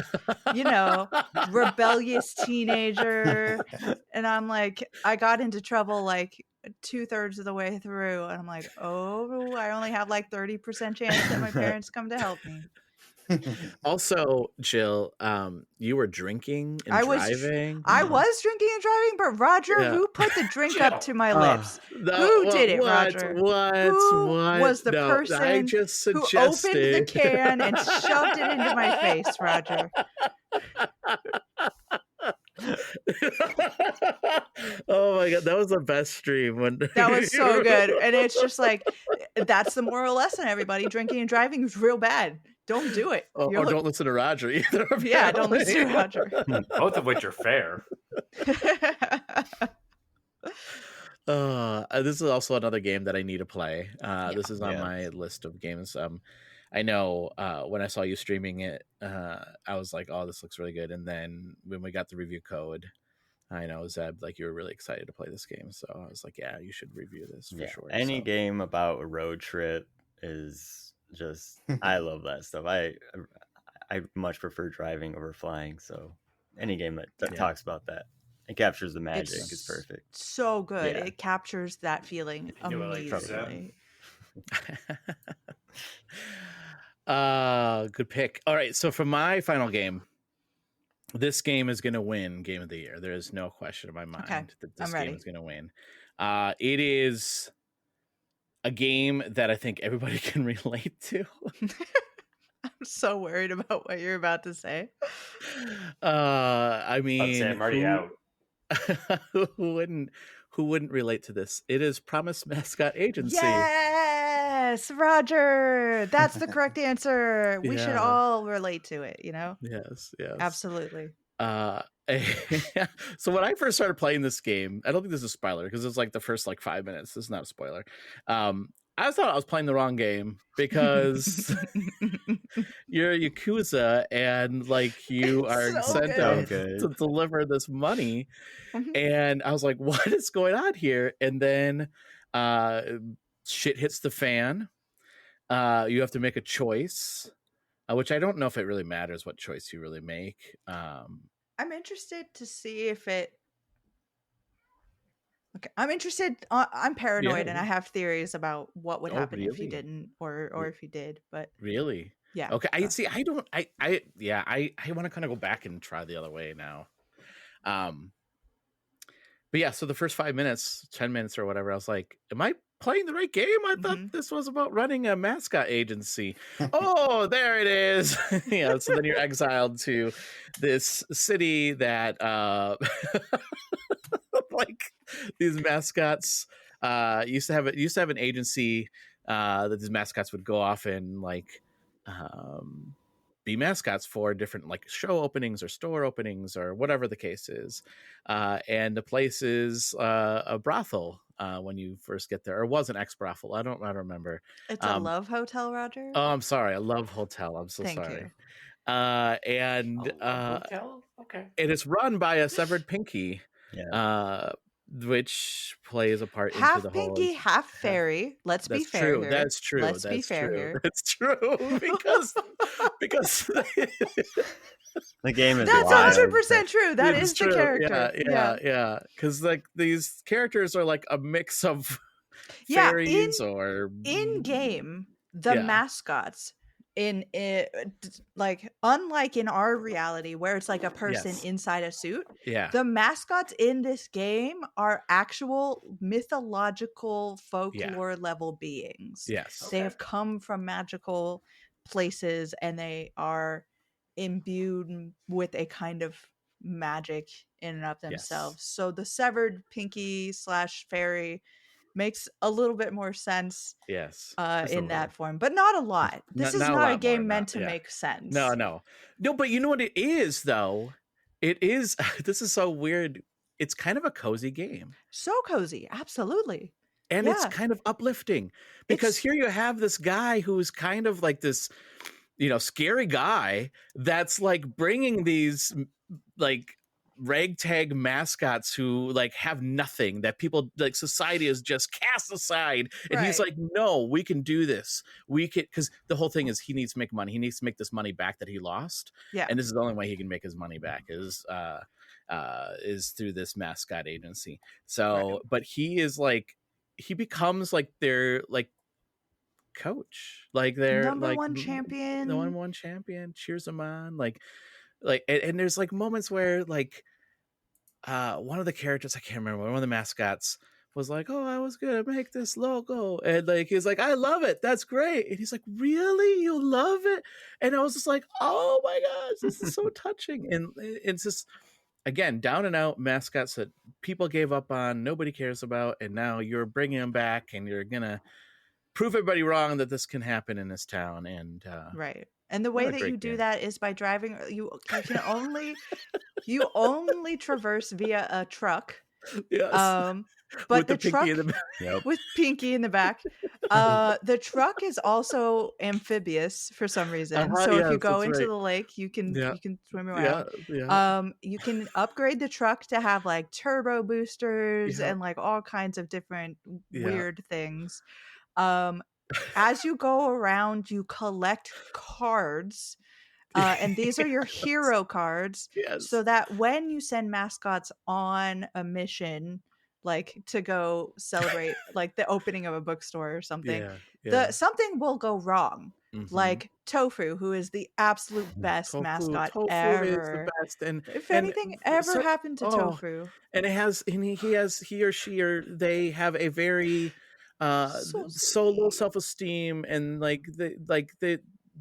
rebellious teenager, and I'm like, I got into trouble like 2/3 of the way through, and I'm like, oh, I only have like 30% chance that my parents come to help me. Also, Jill, you were drinking and driving. I was drinking and driving, but Roger, who put the drink up to my lips? Who did it, Roger? Who was the person I just who opened the can and shoved it into my face, Roger? Oh my god, that was the best stream. That was so good. And it's just like, that's the moral lesson, everybody. Drinking and driving is real bad. Don't do it. Don't listen to Roger either. Yeah, don't listen to Roger. Both of which are fair. This is also another game that I need to play. This is on my list of games. I know when I saw you streaming it, I was like, oh, this looks really good. And then when we got the review code, I know, Zeb, like you were really excited to play this game. So I was like, yeah, you should review this for sure. Any game about a road trip is just, I love that stuff. I much prefer driving over flying. So any game that talks about that, it captures the magic, is perfect. So good. It captures that feeling amazingly. Good pick. All right, so for my final game, this game is going to win Game of the Year. There is no question in my mind that this game is going to win. It is a game that I think everybody can relate to. I'm so worried about what you're about to say. I mean, I'd say I'm already out. Who wouldn't relate to this? It is Promise Mascot Agency. Yes, Roger. That's the correct answer. We should all relate to it, Yes. Absolutely. So when I first started playing this game, I don't think this is a spoiler because it's like the first 5 minutes. This is not a spoiler. I thought I was playing the wrong game because you're a Yakuza and you are sent out to deliver this money. And I was like, what is going on here? And then shit hits the fan. You have to make a choice, which I don't know if it really matters what choice you really make. I'm interested to see if it. Okay, I'm interested. I'm paranoid, and I have theories about what would happen if he didn't, or if he did. But really, yeah. Okay, I see. I don't. I want to kind of go back and try the other way now. But yeah, so the first 5 minutes, 10 minutes, or whatever, I was like, "Am I playing the right game? I thought this was about running a mascot agency." Oh, there it is. So then you're exiled to this city that these mascots used to have an agency that these mascots would go off and be mascots for different show openings or store openings or whatever the case is. And the place is a brothel when you first get there, or was an ex-brothel. I don't remember. It's a love hotel, Roger. Oh, I'm sorry. A love hotel. I'm so sorry. You. Hotel? Okay. It is run by a severed pinky. which plays a part half into the whole pinky, half fairy. Let's be That's fair true. here. That's true. Let's be That's fair true. here. That's true because The game is That's wild. 100% true. That it's is the true. character. Yeah. Because like these characters are like a mix of Yeah, fairies or in game, the Yeah. mascots in it, like unlike in our reality where it's like a person Yes. inside a suit. Yeah. The mascots in this game are actual mythological folklore level beings. Yes. They have come from magical places and they are imbued with a kind of magic in and of themselves. So the severed pinky / fairy makes a little bit more sense Yes. Just a in that little. form, but not a lot. This is Not a not lot a more game than meant that, to yeah. make sense. No, but you know what it is though? It is. This is so weird. It's kind of a cozy game. So cozy, absolutely. And it's Yeah. kind of uplifting because here you have this guy who's kind of like this, scary guy that's like bringing these like ragtag mascots who like have nothing that people like society is just cast aside, and he's Right. like, no, we can do this. We can, because the whole thing is he needs to make money. He needs to make this money back that he lost. Yeah. And this is the only way he can make his money back is through this mascot agency. So, but he is like, he becomes like their like coach, like their Number like one champion. the number one champion, cheers him on, and there's like moments where like one of the characters, I can't remember, one of the mascots was like, oh, I was gonna make this logo, and like he's like, I love it, that's great, and he's like, really, you love it? And I was just like, oh my gosh, this is so touching. And it's just, again, down and out mascots that people gave up on, nobody cares about, and now you're bringing them back and you're gonna prove everybody wrong that this can happen in this town. And Right. And the what way a that great you do game. that is by driving. You can only traverse via a truck. Yes. But With the the pinky truck in the back. Yep. with Pinky in the back. The truck is also amphibious for some reason. So if you yes, go that's into right. the lake, you can Yeah. swim Yeah, around. You can upgrade the truck to have like turbo boosters Yeah. and like all kinds of different Yeah. weird things. As you go around, you collect cards. And these are your hero cards. Yes. So that when you send mascots on a mission, like to go celebrate like the opening of a bookstore or something, Yeah. something will go wrong. Mhm. Like Tofu, who is the absolute best mascot Tofu ever. is the best. And If anything ever happened to Tofu, and he or she or they have a very so low self-esteem, and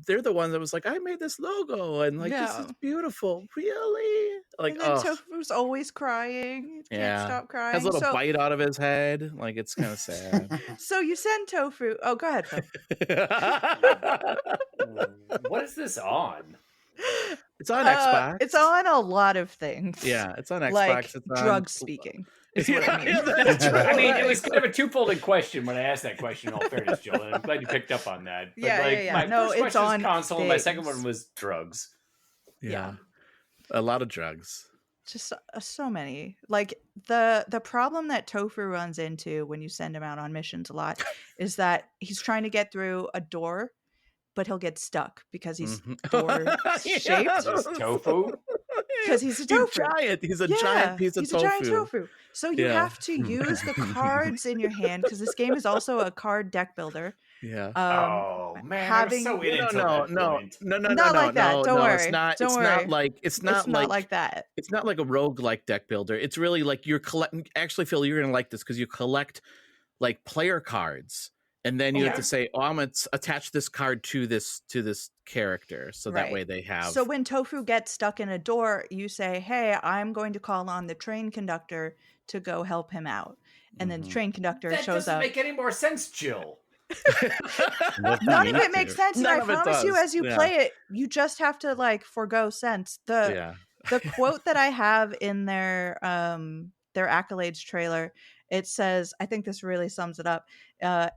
they're the ones that was like, I made this logo and like this is beautiful, really, like, and then Tofu's always crying. He can't stop crying. has a little So- bite out of his head, like it's kind of sad. So you send Tofu. Oh, go ahead, Phil. What is this on? It's on Xbox. It's on a lot of things. Yeah, it's on Xbox. Like It's on drug speaking. Is what I mean. that's right. I mean, it was kind of a two-folded question when I asked that question, in all fairness, Jill, and I'm glad you picked up on that. But Yeah. My No, first it's question on was console, and my second things. one was drugs. Yeah. A lot of drugs. Just so many. Like the problem that Tofu runs into when you send him out on missions a lot is that he's trying to get through a door, but he'll get stuck because he's door shaped. Just tofu? Because he's a tofu. He's a giant piece of he's tofu. a giant tofu. So you have to use the cards in your hand because this game is also a card deck builder. Yeah. Oh man, I was so in until that point. No, Not like that. Don't worry. It's not. Don't it's worry. not like. It's not like that. It's not like a roguelike deck builder. It's really like you're collecting. Actually, Phil, you're gonna like this because you collect like player cards, and then you have to say, "Oh, I'm gonna attach this card to this character," so that way they have. So when Tofu gets stuck in a door, you say, "Hey, I'm going to call on the train conductor to go help him out," and then the train conductor That shows doesn't up. make any more sense, Jill. None of it makes sense, and None I of it promise you, does. as you play it, you just have to like forgo sense. The quote that I have in their accolades trailer, it says, I think this really sums it up.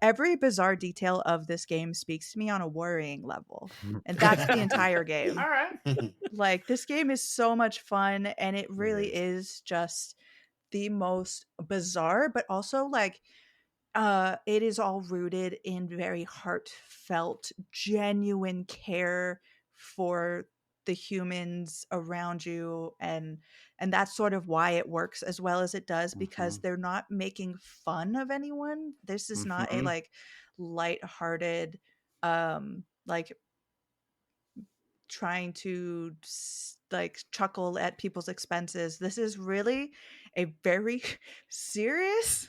Every bizarre detail of this game speaks to me on a worrying level, and that's the entire game. All right. Like this game is so much fun, and it really is just the most bizarre, but also like it is all rooted in very heartfelt, genuine care for the humans around you, and that's sort of why it works as well as it does, because they're not making fun of anyone. This is not a like lighthearted like trying to like chuckle at people's expenses. This is really a very serious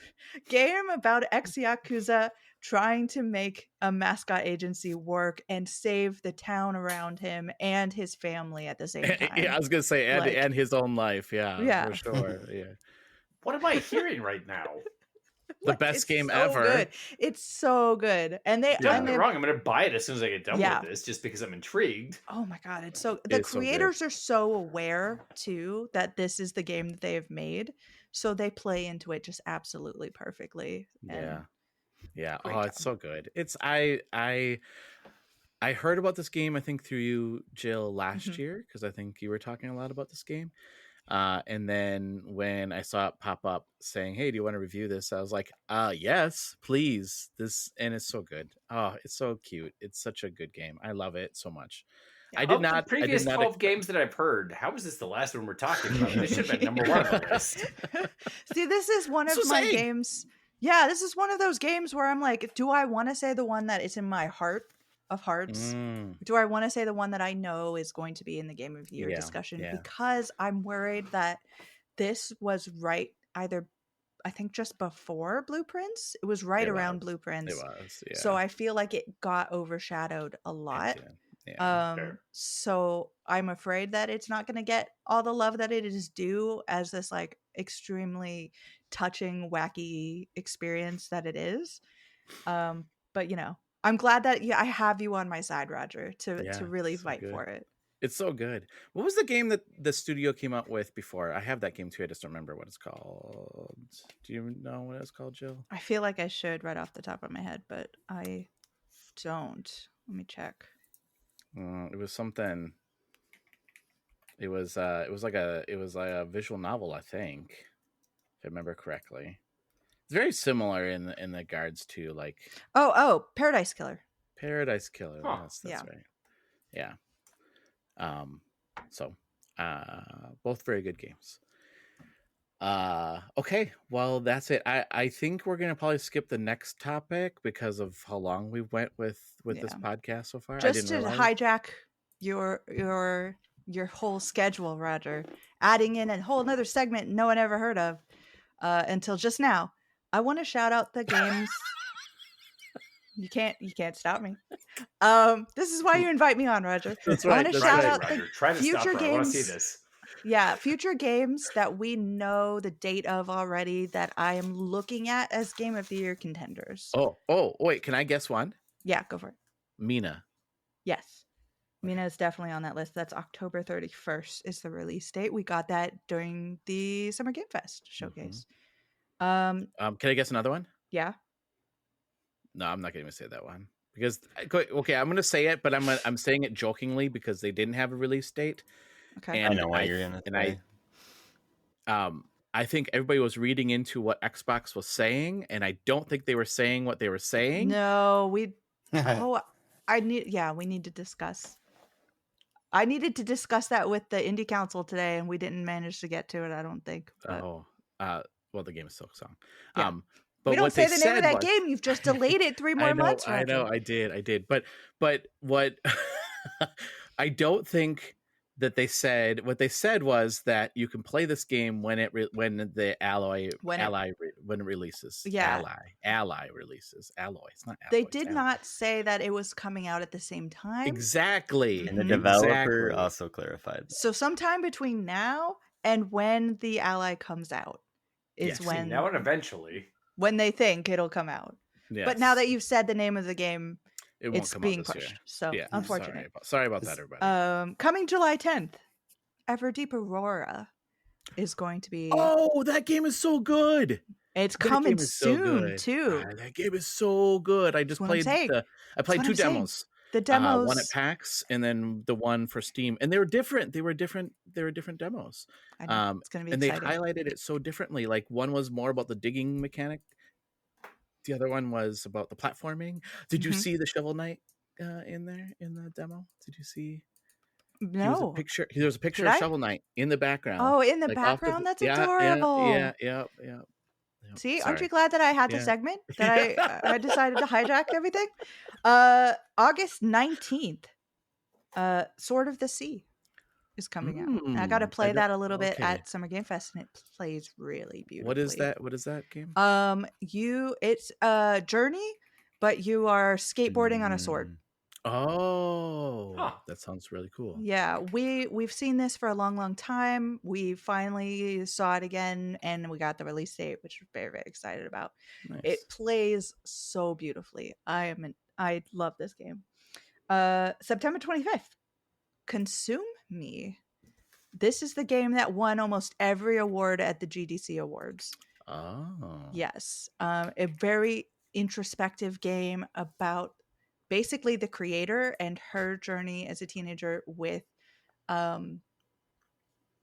game about ex-yakuza trying to make a mascot agency work and save the town around him and his family at the same time. Yeah, I was gonna say, and his own life. Yeah, for sure. Yeah. What am I hearing right now? The best game so ever. Good. It's so good. And they don't get me wrong, I'm gonna buy it as soon as I get done with this, just because I'm intrigued. Oh my god, it's so the creators are so aware too that this is the game that they have made, so they play into it just absolutely perfectly. Yeah. Oh, it's so good. It's I heard about this game, I think, through you, Jill, last year, because I think you were talking a lot about this game. And then when I saw it pop up saying, "Hey, do you want to review this?" I was like, yes, please. And it's so good. Oh, it's so cute. It's such a good game. I love it so much. I did not. The previous 12 games that I've heard, how is this the last one we're talking about? This should have been number one on the list. See, this is one of my games. Yeah, this is one of those games where I'm like, do I want to say the one that is in my heart of hearts? Do I want to say the one that I know is going to be in the Game of the Year discussion? Because I'm worried that this was either, I think, just before Blueprints. It was around Blueprints. It was, yeah. So I feel like it got overshadowed a lot. So I'm afraid that it's not going to get all the love that it is due as this like extremely touching, wacky experience that it is. But I'm glad that I have you on my side, Roger, to really fight for it. It's so good. What was the game that the studio came out with before? I have that game too. I just don't remember what it's called. Do you know what it's called, Jill? I feel like I should right off the top of my head, but I don't. Let me check. It was something. It was like a visual novel, I think, if I remember correctly. It's very similar in regards to like Paradise Killer. Paradise Killer. Huh. That's right. Yeah. So both very good games. Okay, well that's it. I think we're gonna probably skip the next topic because of how long we went with this podcast so far. Just to hijack your whole schedule, Roger, adding in a whole another segment no one ever heard of until just now. I want to shout out the games. You can't stop me. This is why you invite me on, Roger. That's right. I want to shout out Roger. the Try to future stop her. games. I want to see this. Yeah, future games that we know the date of already that I am looking at as Game of the Year contenders. Oh, wait, can I guess one? Yeah, go for it. Mina. Yes. Mina is definitely on that list. That's October 31st is the release date. We got that during the Summer Game Fest showcase. Can I guess another one? Yeah. No, I'm not going to say that one because okay, I'm going to say it, but I'm saying it jokingly because they didn't have a release date. Okay. And I know why you're going to say. I think everybody was reading into what Xbox was saying, and I don't think they were saying what they were saying. No, we need to discuss. I needed to discuss that with the Indie Council today, and we didn't manage to get to it, I don't think. But... well, the game is Silk Song. Yeah. But we don't what say they the name of that was, game. You've just delayed it 3 more months. I know, I did. But what I don't think that they said. What they said was that you can play this game when it releases. Yeah, Ally releases. Alloy. It's not. Alloy, they did not say that it was coming out at the same time. Exactly. And the developer also clarified that. So sometime between now and when the Ally comes out is when now and eventually when they think it'll come out. Yes. But now that you've said the name of the game, it's being pushed. Year. So unfortunate. Sorry about that, everybody. Coming July 10th, Everdeep Aurora is going to be. Oh, that game is so good. It's coming soon too. That game is so good. I just played. I played 2 demos. The demos, one at PAX, and then the one for Steam, and they were different. They were different demos. I know, it's gonna be and exciting. they highlighted it so differently. Like one was more about the digging mechanic. The other one was about the platforming. Did you see the Shovel Knight in there in the demo? Did you see? No. There was a picture Did of I? Shovel Knight in the background. Oh, in the like off background? That's yeah, adorable. Yeah. See, aren't Sorry. you glad that I had the Yeah. segment? That I decided to hijack everything? August 19th, Sword of the Sea is coming out. And I got to play that a little bit at Summer Game Fest, and it plays really beautifully. What is that game? It's a journey, but you are skateboarding on a sword. Oh, that sounds really cool. Yeah, we've seen this for a long time. We finally saw it again, and we got the release date, which we're very, very excited about. Nice. It plays so beautifully. I love this game. September 25th, Consume Me. This is the game that won almost every award at the GDC Awards. Oh. Yes. A very introspective game about basically the creator and her journey as a teenager with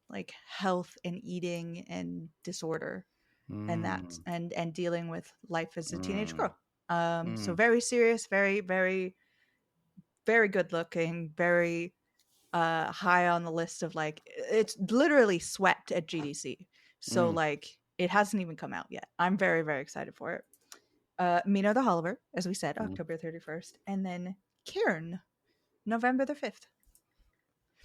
like health and eating and disorder and dealing with life as a teenage girl. So very serious, very, very, very good looking, very high on the list of like, it's literally swept at GDC. So like it hasn't even come out yet. I'm very, very excited for it. Mina the Holliver, as we said, October 31st, and then Cairn, November the 5th.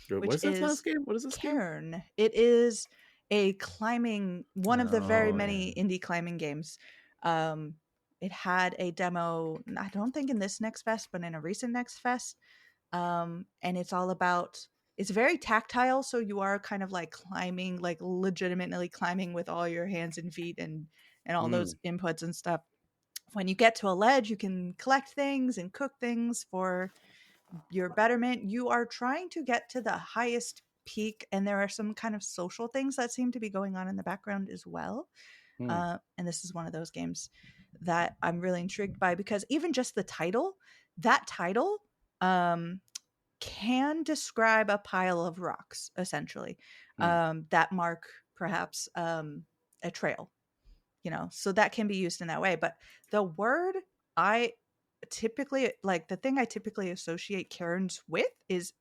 What is this last game? What is this Cairn? game? It is a climbing, one of the very many indie climbing games. It had a demo, I don't think in this Next Fest, but in a recent Next Fest. And it's all about, it's very tactile, so you are kind of like climbing, like legitimately climbing with all your hands and feet and all those inputs and stuff. When you get to a ledge, you can collect things and cook things for your betterment. You are trying to get to the highest peak, and there are some kind of social things that seem to be going on in the background as well. And this is one of those games that I'm really intrigued by, because even just the title, that title can describe a pile of rocks, essentially, that mark perhaps a trail. So that can be used in that way. But the word I typically like, the thing I typically associate cairns with is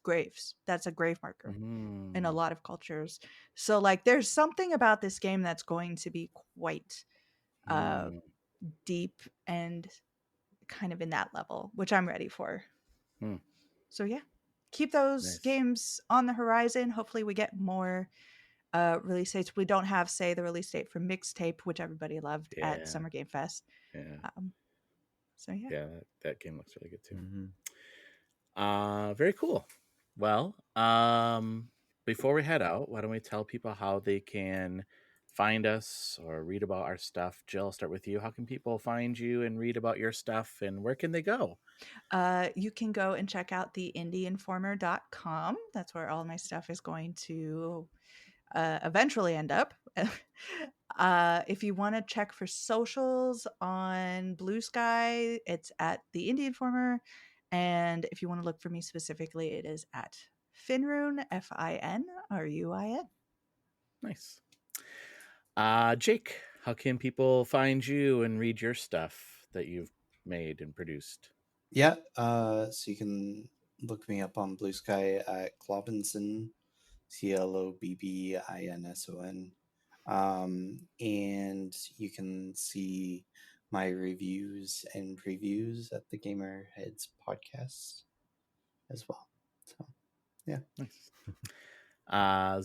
graves. That's a grave marker in a lot of cultures. So like there's something about this game that's going to be quite deep and kind of in that level, which I'm ready for. So yeah, keep those games on the horizon. Hopefully we get more release dates. We don't have, say, the release date for Mixtape, which everybody loved at Summer Game Fest. So yeah, that game looks really good too. Very cool. Well, before we head out, why don't we tell people how they can find us or read about our stuff? Jill, I'll start with you. How can people find you and read about your stuff, and where can they go? You can go and check out the indieinformer.com. That's where all my stuff is going to eventually end up. If you want to check for socials on Blue Sky, it's at the Indie Informer. And if you want to look for me specifically, it is at Finruin, FINRUIN. Nice. Jake, how can people find you and read your stuff that you've made and produced? Yeah, so you can look me up on Blue Sky at Clobbinson, CLOBBINSON. And you can see my reviews and previews at the Gamerheads podcast as well. So, yeah. Nice.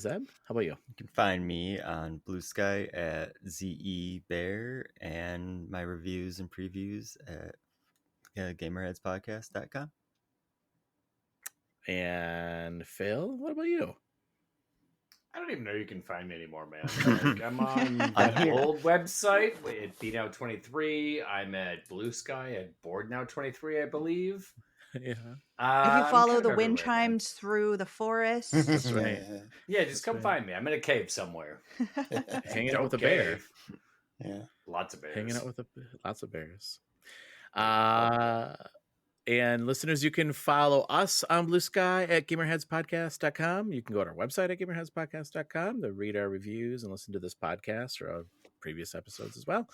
Zeb, how about you? You can find me on Blue Sky at ZEBear, and my reviews and previews at gamerheadspodcast.com. And Phil, what about you? I don't even know you can find me anymore, man. Like, I'm on that old website at BNow23. I'm at Blue Sky at BoardNow23, I believe. Yeah. If you follow the wind chimes through the forest. That's right. Yeah, just come find me. I'm in a cave somewhere. Hanging out with a bear. Yeah. Lots of bears. Hanging out with lots of bears. And listeners, you can follow us on Blue Sky at gamerheadspodcast.com. You can go to our website at gamerheadspodcast.com to read our reviews and listen to this podcast or our previous episodes as well.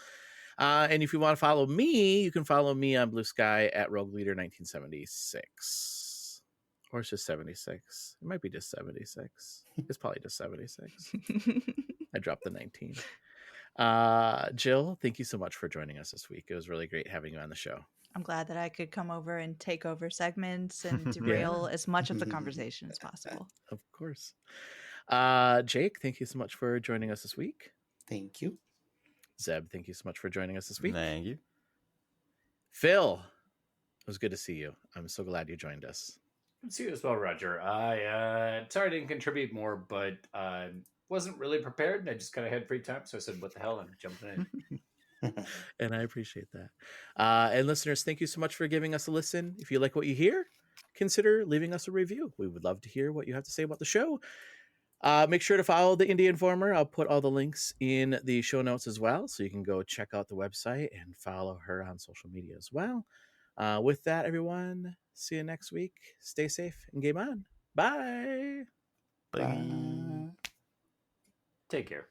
And if you want to follow me, you can follow me on Blue Sky at Rogue Leader 1976. Or it's just 76. It might be just 76. It's probably just 76. I dropped the 19. Jill, thank you so much for joining us this week. It was really great having you on the show. I'm glad that I could come over and take over segments and derail as much of the conversation as possible. Of course. Jake, thank you so much for joining us this week. Thank you. Zeb, thank you so much for joining us this week. Thank you. Phil, it was good to see you. I'm so glad you joined us. Good to see you as well, Roger. I sorry I didn't contribute more, but wasn't really prepared. I just kind of had free time, so I said, what the hell, I'm jumping in. And I appreciate that. And listeners, thank you so much for giving us a listen. If you like what you hear, consider leaving us a review. We would love to hear what you have to say about the show. Make sure to follow the Indie Informer. I'll put all the links in the show notes as well, so you can go check out the website and follow her on social media as well. With that, everyone, see you next week. Stay safe and game on. Bye. Bye. Take care.